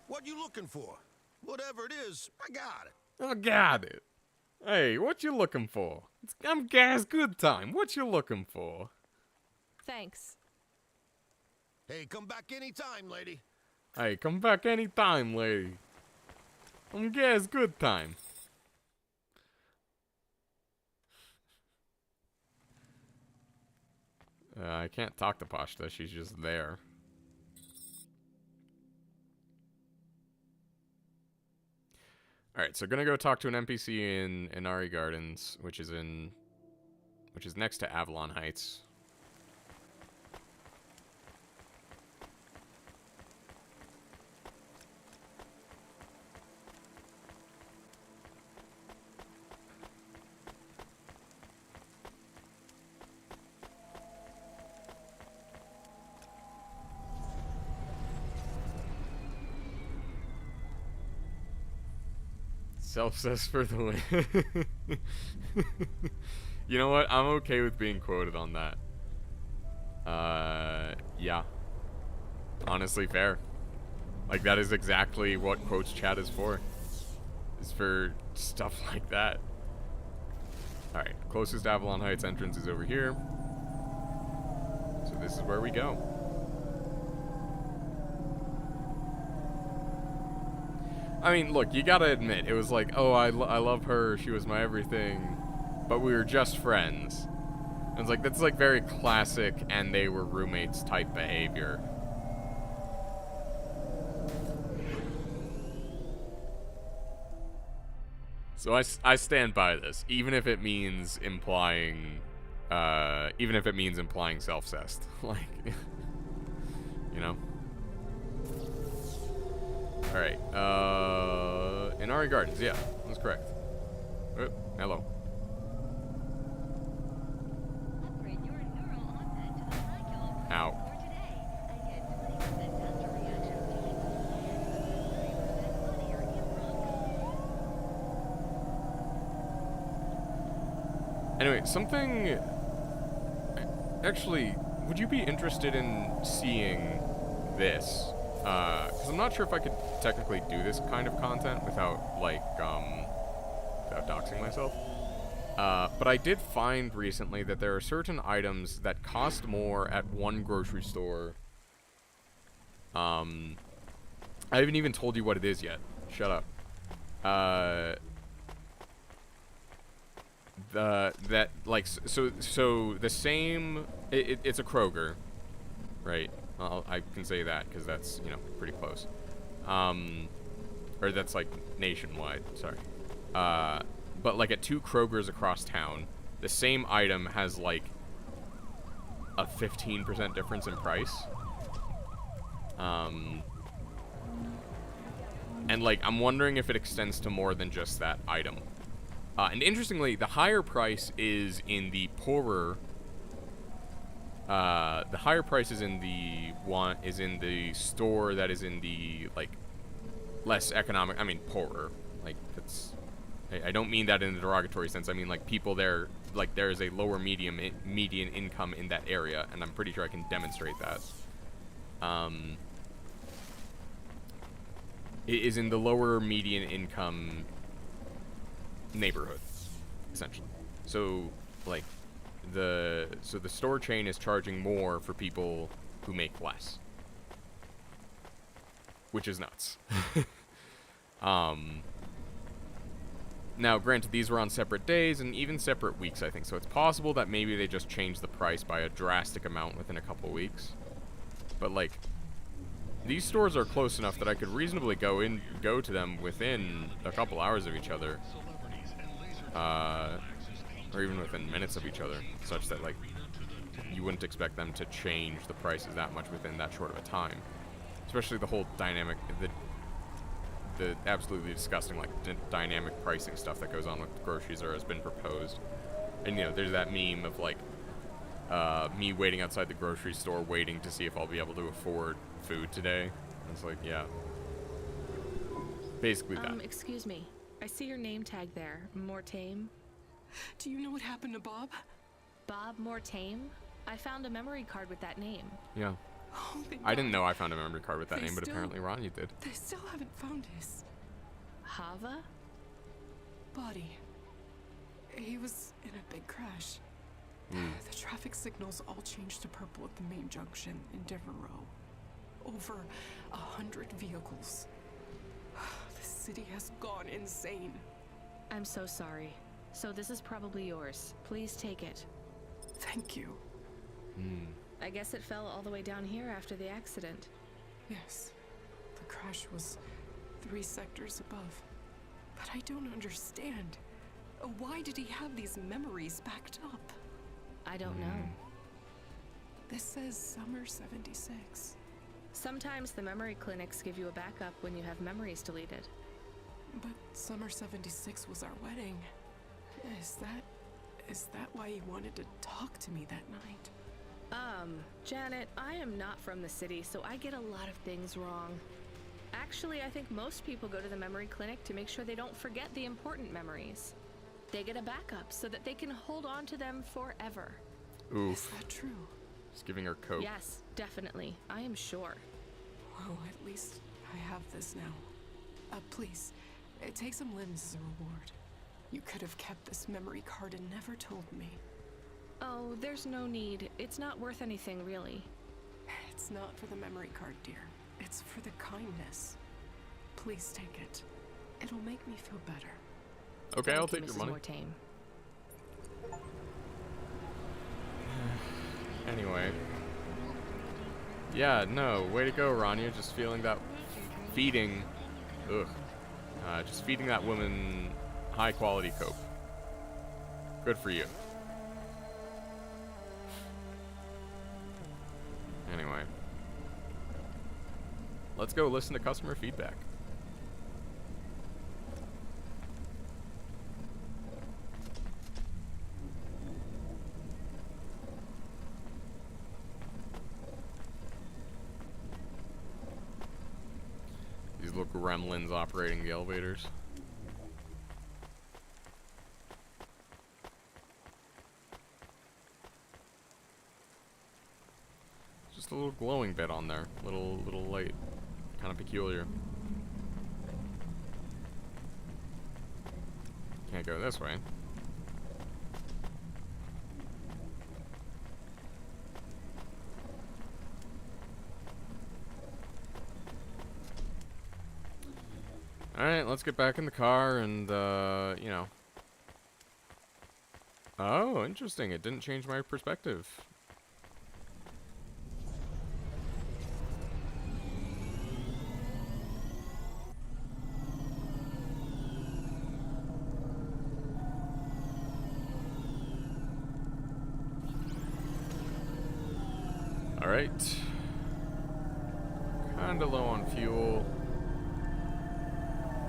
What you looking for? Whatever it is, I got it. I got it. Hey, what you looking for? I'm Gas Good Time. What you looking for? Thanks. Hey, come back anytime, lady. Hey, come back anytime, lady. I'm Gas Good Time. I can't talk to Pashta. She's just there. Alright, so gonna go talk to an NPC in Inari Gardens, which is next to Avalon Heights. Self-cessed for the win. You know what? I'm okay with being quoted on that. Yeah. Honestly, fair. Like, that is exactly what quotes chat is for. Is for stuff like that. Alright, closest Avalon Heights entrance is over here. So this is where we go. I mean, look, you gotta admit, it was like, oh, I love her, she was my everything, but we were just friends. And it's like, that's like very classic and they were roommates type behavior. So I stand by this, even if it means implying self-cessed. Like, you know? Alright, Inari Gardens, yeah, that's correct. Oh, hello. Ow. Anyway, something... Actually, would you be interested in seeing this? Because I'm not sure if I could technically do this kind of content without, like, without doxing myself. But I did find recently that there are certain items that cost more at one grocery store. I haven't even told you what it is yet. Shut up. So the same, it's a Kroger, right? I can say that because that's, you know, pretty close. Or that's like nationwide, sorry. But like at 2 Krogers across town, the same item has like a 15% difference in price. And like, I'm wondering if it extends to more than just that item. And interestingly, the higher price is in the poorer. The higher price is in the store that is in the like less economic. I mean, poorer. Like that's I don't mean that in a derogatory sense. I mean, like, people there, like, there is a lower median income in that area, and I'm pretty sure I can demonstrate that. It is in the lower median income neighborhood, essentially. So, like, the store chain is charging more for people who make less, which is nuts. Now, granted, these were on separate days and even separate weeks, I think, so it's possible that maybe they just changed the price by a drastic amount within a couple weeks. But, like, these stores are close enough that I could reasonably go to them within a couple hours of each other, or even within minutes of each other, such that, like, you wouldn't expect them to change the prices that much within that short of a time. Especially the whole dynamic, the absolutely disgusting, like, dynamic pricing stuff that goes on with groceries or has been proposed. And, you know, there's that meme of, like, me waiting outside the grocery store waiting to see if I'll be able to afford food today. And it's like, yeah. Basically that. Excuse me. I see your name tag there. Mortame. Do you know what happened to Bob? Bob Mortame? I found a memory card with that name. Yeah. Oh, I didn't know I found a memory card with that name, but apparently Ronnie did. They still haven't found his Hava? body. He was in a big crash. The traffic signals all changed to purple at the main junction in Devereaux. Over 100 vehicles. The city has gone insane. I'm so sorry. So this is probably yours. Please take it. Thank you. I guess it fell all the way down here after the accident. Yes. The crash was 3 sectors above. But I don't understand. Why did he have these memories backed up? I don't know. This says summer 76. Sometimes the memory clinics give you a backup when you have memories deleted. But summer 76 was our wedding. Is that why he wanted to talk to me that night? Janet, I am not from the city, so I get a lot of things wrong. Actually, I think most people go to the memory clinic to make sure they don't forget the important memories. They get a backup so that they can hold on to them forever. Oof. Is that true? Just giving her coke. Yes, definitely. I am sure. Well, at least I have this now. Please, take some limbs as a reward. You could have kept this memory card and never told me. Oh, there's no need. It's not worth anything, really. It's not for the memory card, dear. It's for the kindness. Please take it. It'll make me feel better. Okay, I'll Thank take you, your Mrs. money. Mortame. Anyway. Yeah, no, way to go, Ron. You're just feeling that feeding. Ugh. Just feeding that woman high quality coke. Good for you. Anyway. Let's go listen to customer feedback. These little gremlins operating the elevators. Just a little glowing bit on there. Little light. Kind of peculiar. Can't go this way. Alright, let's get back in the car and, you know. Oh, interesting. It didn't change my perspective. Alright. Kinda low on fuel.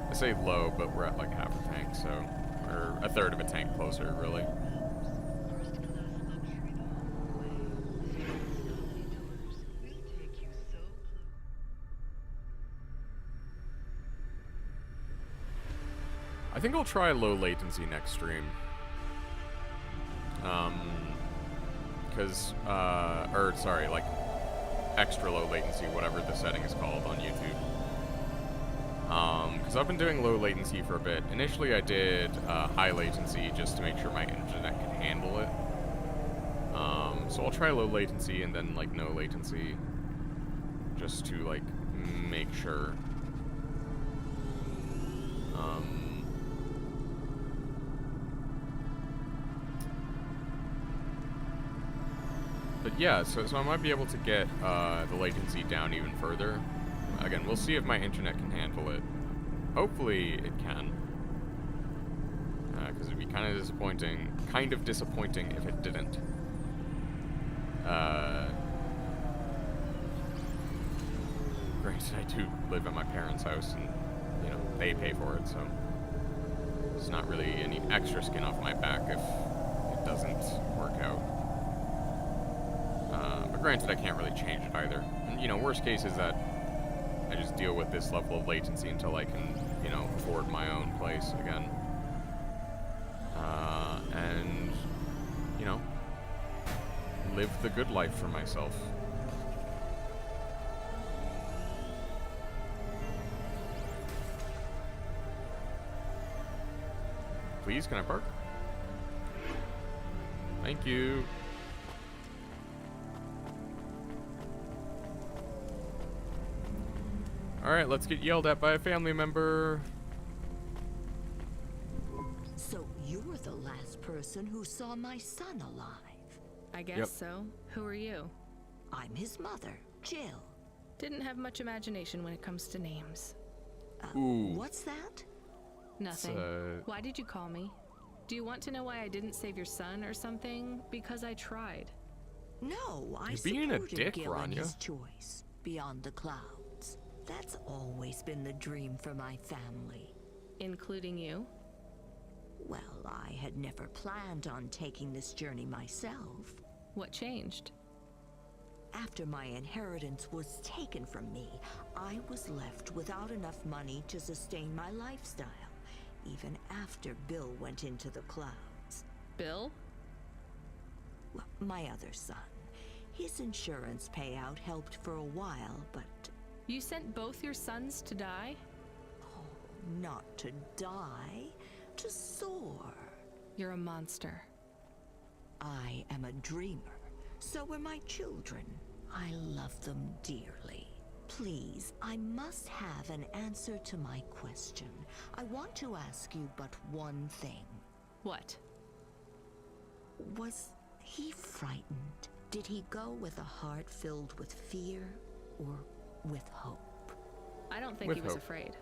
I say low, but we're at like half a tank, so... Or a third of a tank closer, really. I think I'll try low latency next stream. Like extra low latency whatever the setting is called on YouTube. Because I've been doing low latency for a bit. Initially I did high latency just to make sure my internet can handle it. So I'll try low latency and then like no latency, just to like make sure. But yeah, so I might be able to get the latency down even further. Again, we'll see if my internet can handle it. Hopefully it can. Because it'd be kind of disappointing if it didn't. Granted, I do live at my parents' house, and, you know, they pay for it, so it's not really any extra skin off my back if it doesn't work out. But granted, I can't really change it either. And, you know, worst case is that I just deal with this level of latency until I can, you know, afford my own place again. And, you know, live the good life for myself. Please, can I park? Thank you. Alright, let's get yelled at by a family member. So you're the last person who saw my son alive. I guess so. Who are you? I'm his mother, Jill. Didn't have much imagination when it comes to names. Ooh. What's that? Nothing. Why did you call me? Do you want to know why I didn't save your son or something? Because I tried. No, I You're being a supported dick, Gil in Rania. his choice, beyond the clouds. That's always been the dream for my family. Including you? Well, I had never planned on taking this journey myself. What changed? After my inheritance was taken from me, I was left without enough money to sustain my lifestyle, even after Bill went into the clouds. Bill? Well, my other son. His insurance payout helped for a while, but... You sent both your sons to die? Oh, not to die, to soar. You're a monster. I am a dreamer. So are my children. I love them dearly. Please, I must have an answer to my question. I want to ask you but one thing. What? Was he frightened? Did he go with a heart filled with fear or with hope? I don't think With he was hope. afraid.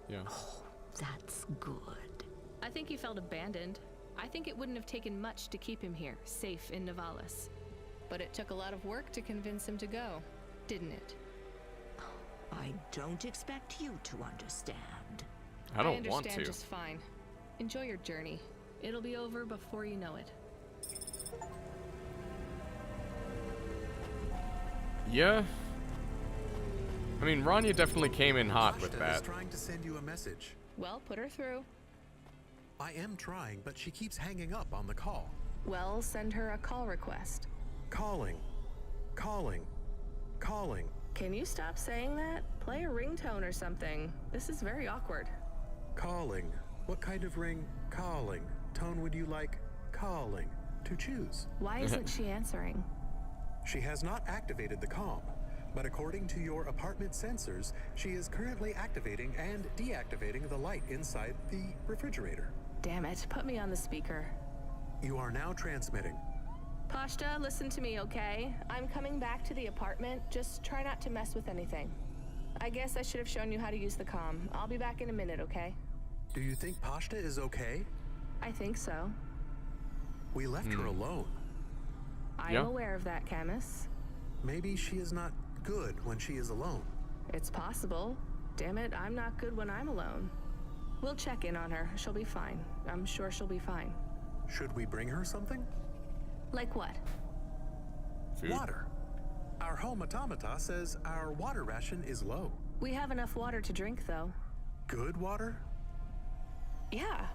Yeah. Oh, that's good. I think he felt abandoned. I think it wouldn't have taken much to keep him here, safe in Nivalis. But it took a lot of work to convince him to go, didn't it? I don't expect you to understand. I don't want understand to. just fine. Enjoy your journey. It'll be over before you know it. Yeah. I mean, Rania definitely came in hot with Pashta that. is trying to send you a message. Well, put her through. I am trying, but she keeps hanging up on the call. Well, send her a call request. Calling. Calling. Calling. Can you stop saying that? Play a ringtone or something. This is very awkward. Calling. What kind of ring? Calling. Tone would you like? Calling. To choose. Why isn't she answering? She has not activated the comm, but according to your apartment sensors, she is currently activating and deactivating the light inside the refrigerator. Damn it, put me on the speaker. You are now transmitting. Pashta, listen to me, okay? I'm coming back to the apartment. Just try not to mess with anything. I guess I should have shown you how to use the comm. I'll be back in a minute, okay? Do you think Pashta is okay? I think so. We left her alone. I'm aware of that, Camus. Maybe she is not good when she is alone. It's possible. Damn it, I'm not good when I'm alone. We'll check in on her. She'll be fine. I'm sure she'll be fine. Should we bring her something? Like what? Food. Water. Our home automata says our water ration is low. We have enough water to drink, though. Good water? Yeah.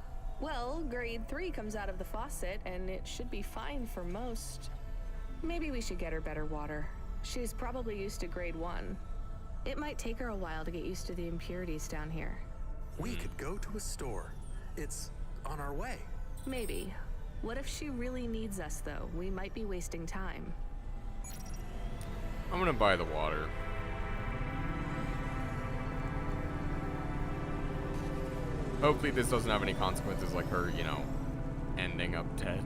Well, grade 3 comes out of the faucet, and it should be fine for most. Maybe we should get her better water. She's probably used to grade 1. It might take her a while to get used to the impurities down here. We could go to a store. It's on our way. Maybe. What if she really needs us, though? We might be wasting time. I'm gonna buy the water. Hopefully this doesn't have any consequences like her, you know, ending up dead.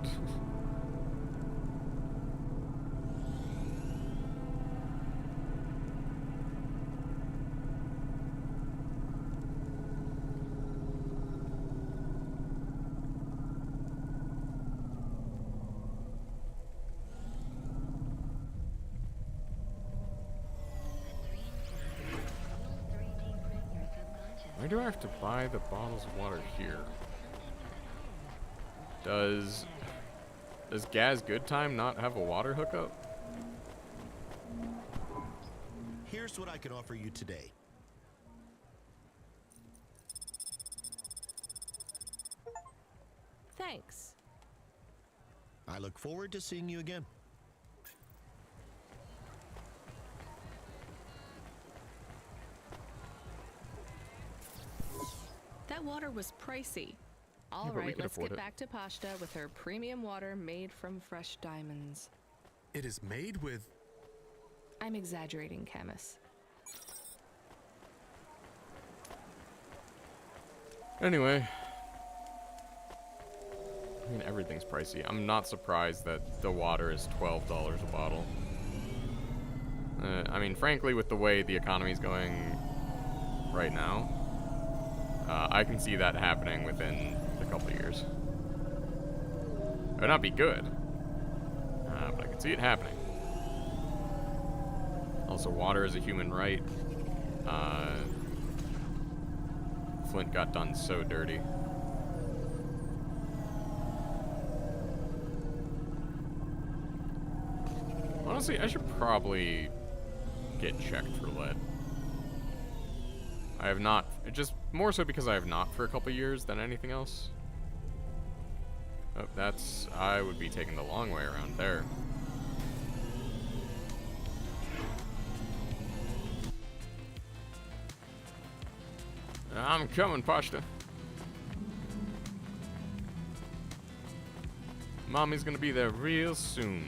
Why do I have to buy the bottles of water here? Does Gaz Good Time not have a water hookup? Here's what I can offer you today. Thanks. I look forward to seeing you again. That water was pricey. All but we right, could let's afford get it. back to Pashta with her premium water made from fresh diamonds. It is made with... I'm exaggerating, Camus. Anyway. I mean, everything's pricey. I'm not surprised that the water is $12 a bottle. I mean, frankly, with the way the economy's going right now, I can see that happening within a couple of years. It would not be good, but I can see it happening. Also, water is a human right. Flint got done so dirty. Honestly, I should probably get checked for lead. I have not, just more so because I have not for a couple years than anything else. Oh, I would be taking the long way around there. I'm coming, Pashta. Mommy's gonna be there real soon.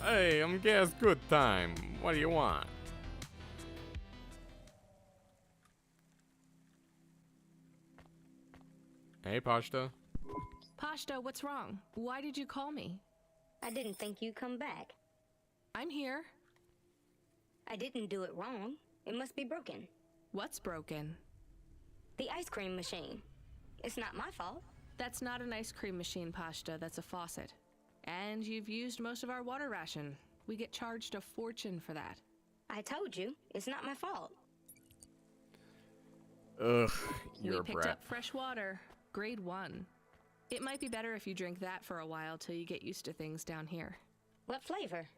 Hey, I'm Gaz Good Time. What do you want? Hey, Pashta. Pashta, what's wrong? Why did you call me? I didn't think you'd come back. I'm here. I didn't do it wrong. It must be broken. What's broken? The ice cream machine. It's not my fault. That's not an ice cream machine, Pashta. That's a faucet. And you've used most of our water ration. We get charged a fortune for that. I told you, it's not my fault. Ugh, you're a We picked brat. up fresh water, grade 1. It might be better if you drink that for a while till you get used to things down here. What flavor?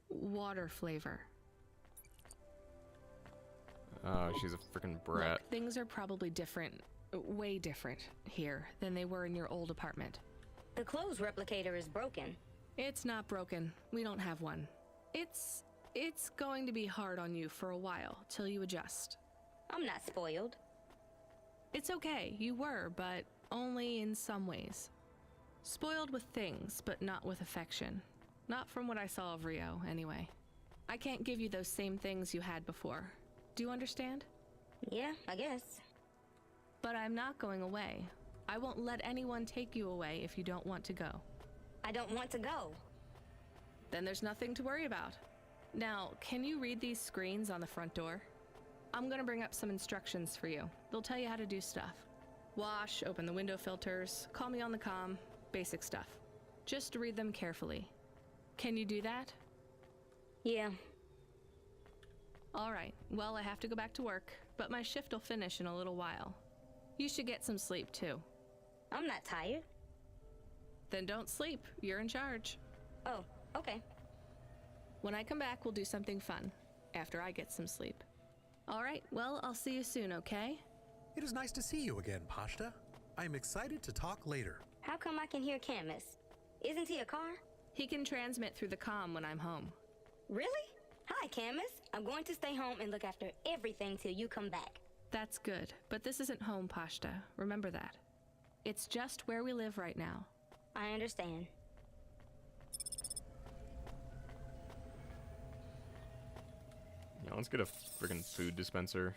Water flavor. Oh, she's a freaking brat. Look, things are probably different, way different here than they were in your old apartment. The clothes replicator is broken. It's not broken. We don't have one. It's going to be hard on you for a while till you adjust. I'm not spoiled. It's okay, you were, but only in some ways. Spoiled with things, but not with affection. Not from what I saw of Rio, anyway. I can't give you those same things you had before. Do you understand? Yeah, I guess. But I'm not going away. I won't let anyone take you away if you don't want to go. I don't want to go. Then there's nothing to worry about. Now, can you read these screens on the front door? I'm gonna bring up some instructions for you. They'll tell you how to do stuff. Wash, open the window filters, call me on the comm, basic stuff. Just read them carefully. Can you do that? Yeah. All right, well, I have to go back to work, but my shift will finish in a little while. You should get some sleep, too. I'm not tired. Then don't sleep. You're in charge. Oh, okay. When I come back, we'll do something fun, after I get some sleep. All right, well, I'll see you soon, okay? It is nice to see you again, Pashta. I am excited to talk later. How come I can hear Camus? Isn't he a car? He can transmit through the comm when I'm home. Really? Hi, Camus. I'm going to stay home and look after everything till you come back. That's good, but this isn't home, Pashta. Remember that. It's just where we live right now. I understand. Yeah, let's get a friggin' food dispenser.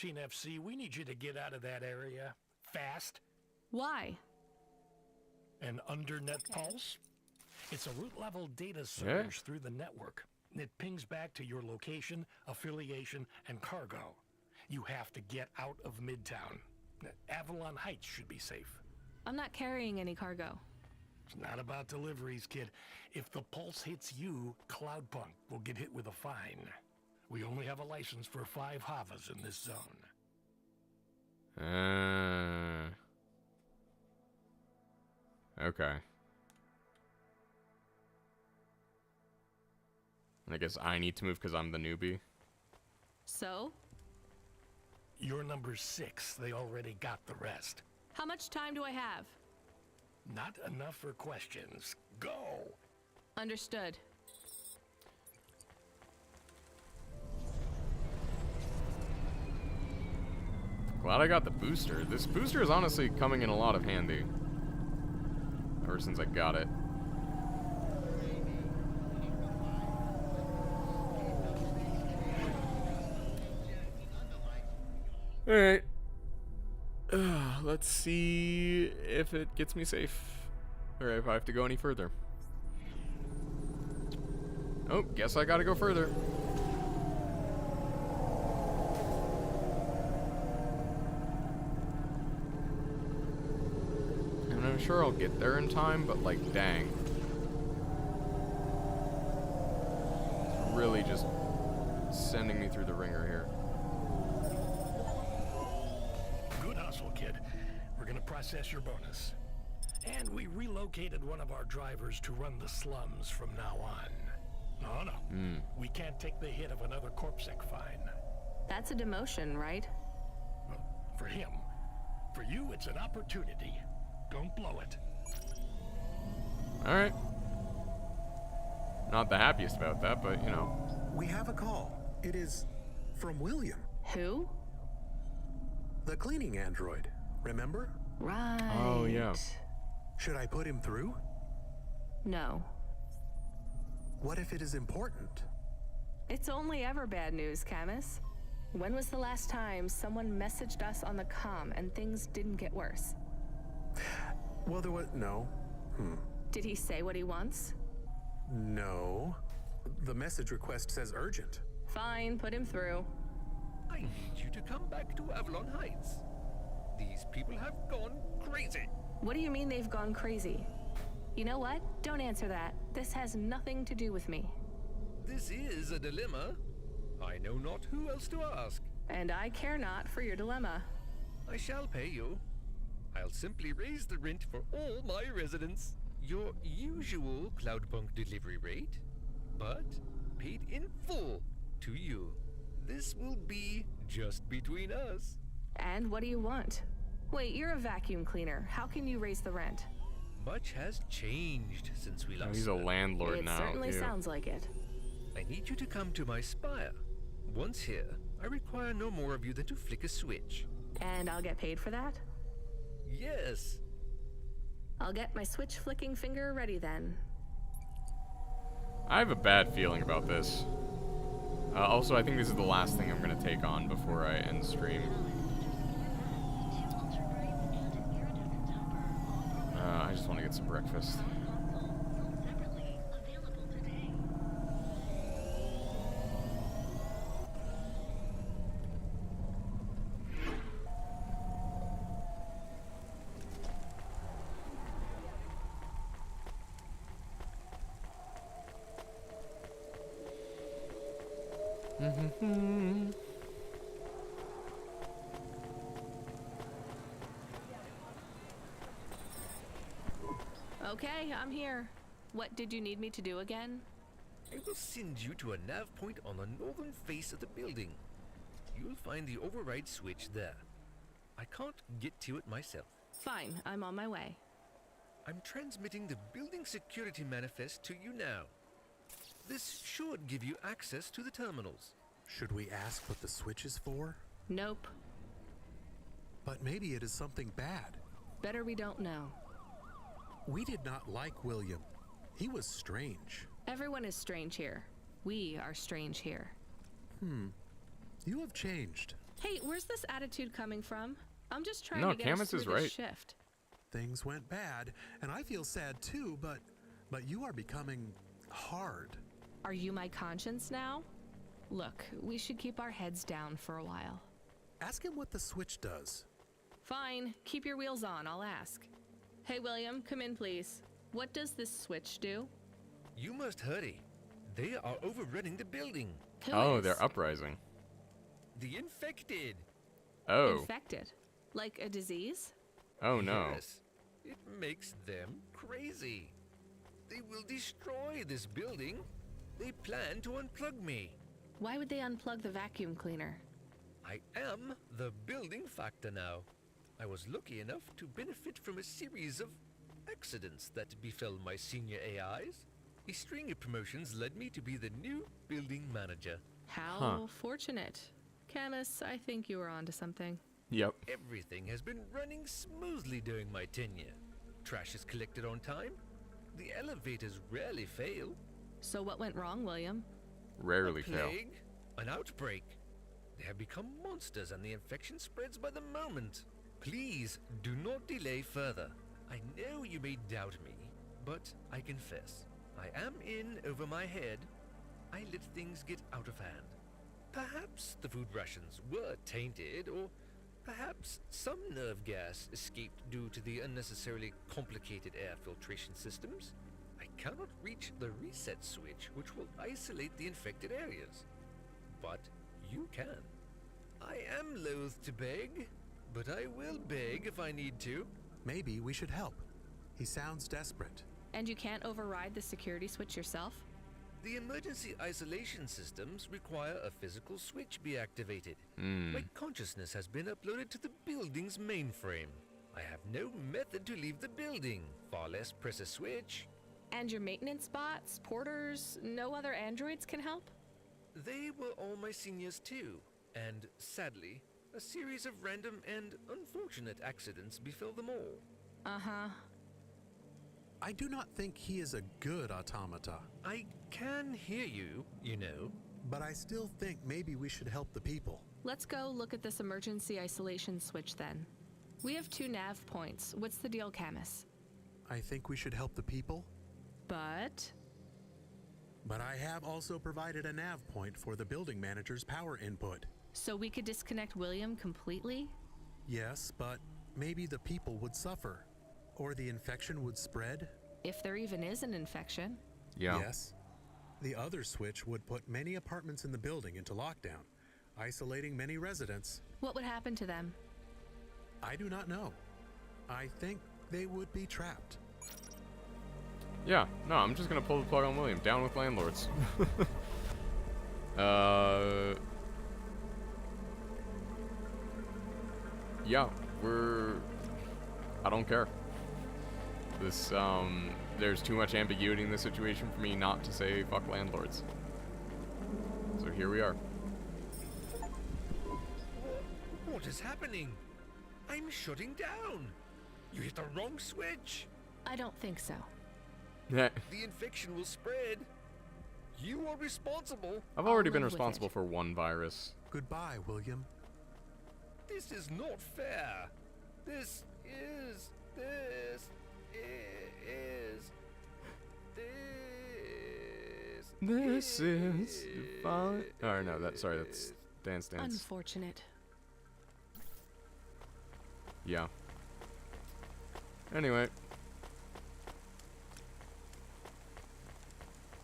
FC, we need you to get out of that area. Fast. Why? An undernet pulse? It's a root-level data surge through the network. It pings back to your location, affiliation, and cargo. You have to get out of Midtown. Avalon Heights should be safe. I'm not carrying any cargo. It's not about deliveries, kid. If the pulse hits you, Cloudpunk will get hit with a fine. We only have a license for 5 Havas in this zone. Okay. And I guess I need to move because I'm the newbie. So? You're number 6. They already got the rest. How much time do I have? Not enough for questions. Go! Understood. Glad I got the booster. This booster is honestly coming in a lot of handy. Ever since I got it. Alright. Let's see if it gets me safe. Or if I have to go any further. Oh, guess I gotta go further. And I'm sure I'll get there in time, but like, dang. It's really just sending me through the ringer here. Good hustle, kid. We're gonna process your bonus. And we relocated one of our drivers to run the slums from now on. No. We can't take the hit of another CorpSec fine. That's a demotion, right? Well, for him. For you, it's an opportunity. Don't blow it. Alright. Not the happiest about that, but, you know. We have a call. It is from William. Who? The cleaning android. Remember? Right. Oh, yeah. Should I put him through? No. What if it is important? It's only ever bad news, Camus. When was the last time someone messaged us on the comm and things didn't get worse? Well, there was no. Did he say what he wants? No. The message request says urgent. Fine, put him through. I need you to come back to Avalon Heights. These people have gone crazy. What do you mean they've gone crazy? You know what? Don't answer that. This has nothing to do with me. This is a dilemma. I know not who else to ask. And I care not for your dilemma. I shall pay you. I'll simply raise the rent for all my residents. Your usual Cloudpunk delivery rate, but paid in full to you. This will be just between us. And what do you want? Wait, you're a vacuum cleaner. How can you raise the rent? Much has changed since we last He's a landlord now. It certainly sounds like it. I need you to come to my spire. Once here, I require no more of you than to flick a switch. And I'll get paid for that? Yes. I'll get my switch flicking finger ready then. I have a bad feeling about this. Also, I think this is the last thing I'm going to take on before I end stream. I just want to get some breakfast. Okay, I'm here. What did you need me to do again? I will send you to a nav point on the northern face of the building. You'll find the override switch there. I can't get to it myself. Fine, I'm on my way. I'm transmitting the building security manifest to you now. This should give you access to the terminals. Should we ask what the switch is for? Nope. But maybe it is something bad. Better we don't know. We did not like William. He was strange. Everyone is strange here. We are strange here. You have changed. Hey, where's this attitude coming from? I'm just trying No, to get us Camus through is this right. shift. Things went bad, and I feel sad too, but you are becoming hard. Are you my conscience now? Look, we should keep our heads down for a while. Ask him what the switch does. Fine, keep your wheels on, I'll ask. Hey, William, come in, please. What does this switch do? You must hurry. They are overrunning the building. Oh, they're uprising. The infected. Oh. Infected? Like a disease? Oh no. Yes. It makes them crazy. They will destroy this building. They plan to unplug me. Why would they unplug the vacuum cleaner? I am the building factor now. I was lucky enough to benefit from a series of accidents that befell my senior AIs. A string of promotions led me to be the new building manager. How fortunate. Camus, I think you were onto something. Yep. Everything has been running smoothly during my tenure. Trash is collected on time. The elevators rarely fail. So what went wrong, William? Rarely A fail. plague, an outbreak. They have become monsters and the infection spreads by the moment. Please do not delay further. I know you may doubt me, but I confess, I am in over my head. I let things get out of hand. Perhaps the food rations were tainted, or perhaps some nerve gas escaped due to the unnecessarily complicated air filtration systems. I cannot reach the reset switch, which will isolate the infected areas. But you can. I am loath to beg, but I will beg if I need to. Maybe we should help. He sounds desperate. And you can't override the security switch yourself? The emergency isolation systems require a physical switch be activated. My consciousness has been uploaded to the building's mainframe. I have no method to leave the building, far less press a switch. And your maintenance bots, porters, no other androids can help? They were all my seniors too, and sadly, a series of random and unfortunate accidents befell them all. Uh-huh. I do not think he is a good automata. I can hear you, you know. But I still think maybe we should help the people. Let's go look at this emergency isolation switch then. We have 2 nav points. What's the deal, Camus? I think we should help the people. But I have also provided a nav point for the building manager's power input. So we could disconnect William completely? Yes, but maybe the people would suffer. Or the infection would spread. If there even is an infection. Yeah. Yes. The other switch would put many apartments in the building into lockdown, isolating many residents. What would happen to them? I do not know. I think they would be trapped. Yeah, no, I'm just gonna pull the plug on William. Down with landlords. Yeah, I don't care. This, there's too much ambiguity in this situation for me not to say fuck landlords. So here we are. What is happening? I'm shutting down. You hit the wrong switch. I don't think so. The infection will spread. You are responsible. I've already been responsible for one virus. Goodbye, William. This is not fair. This is fine. Oh no, that's Dance Dance. Unfortunate. Yeah. Anyway.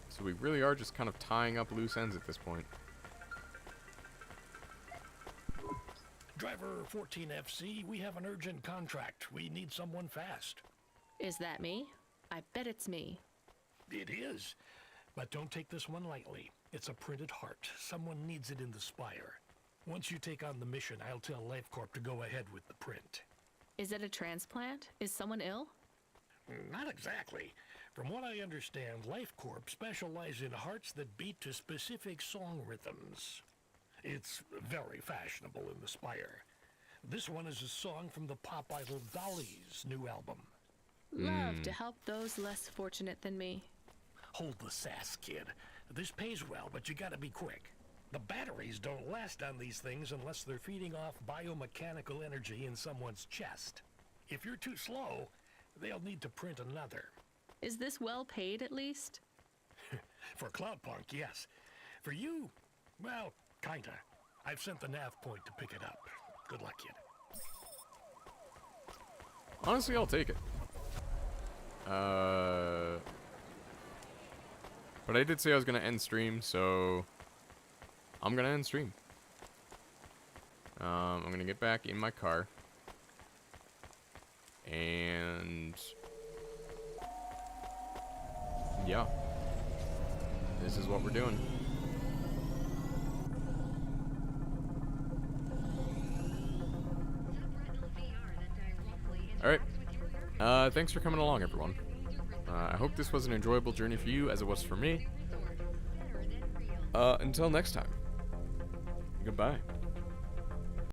So we really are just kind of tying up loose ends at this point. Driver 14FC, we have an urgent contract. We need someone fast. Is that me? I bet it's me. It is. But don't take this one lightly. It's a printed heart. Someone needs it in the spire. Once you take on the mission, I'll tell LifeCorp to go ahead with the print. Is it a transplant? Is someone ill? Not exactly. From what I understand, LifeCorp specialize in hearts that beat to specific song rhythms. It's very fashionable in the Spire. This one is a song from the pop idol Dolly's new album. Love to help those less fortunate than me. Hold the sass, kid. This pays well, but you gotta be quick. The batteries don't last on these things unless they're feeding off biomechanical energy in someone's chest. If you're too slow, they'll need to print another. Is this well paid, at least? For Cloudpunk, yes. For you, well, kinda. I've sent the nav point to pick it up. Good luck, kid. Honestly, I'll take it. But I did say I was gonna end stream, so I'm gonna end stream. I'm gonna get back in my car. And yeah, this is what we're doing. Alright, thanks for coming along, everyone. I hope this was an enjoyable journey for you as it was for me. Until next time, goodbye.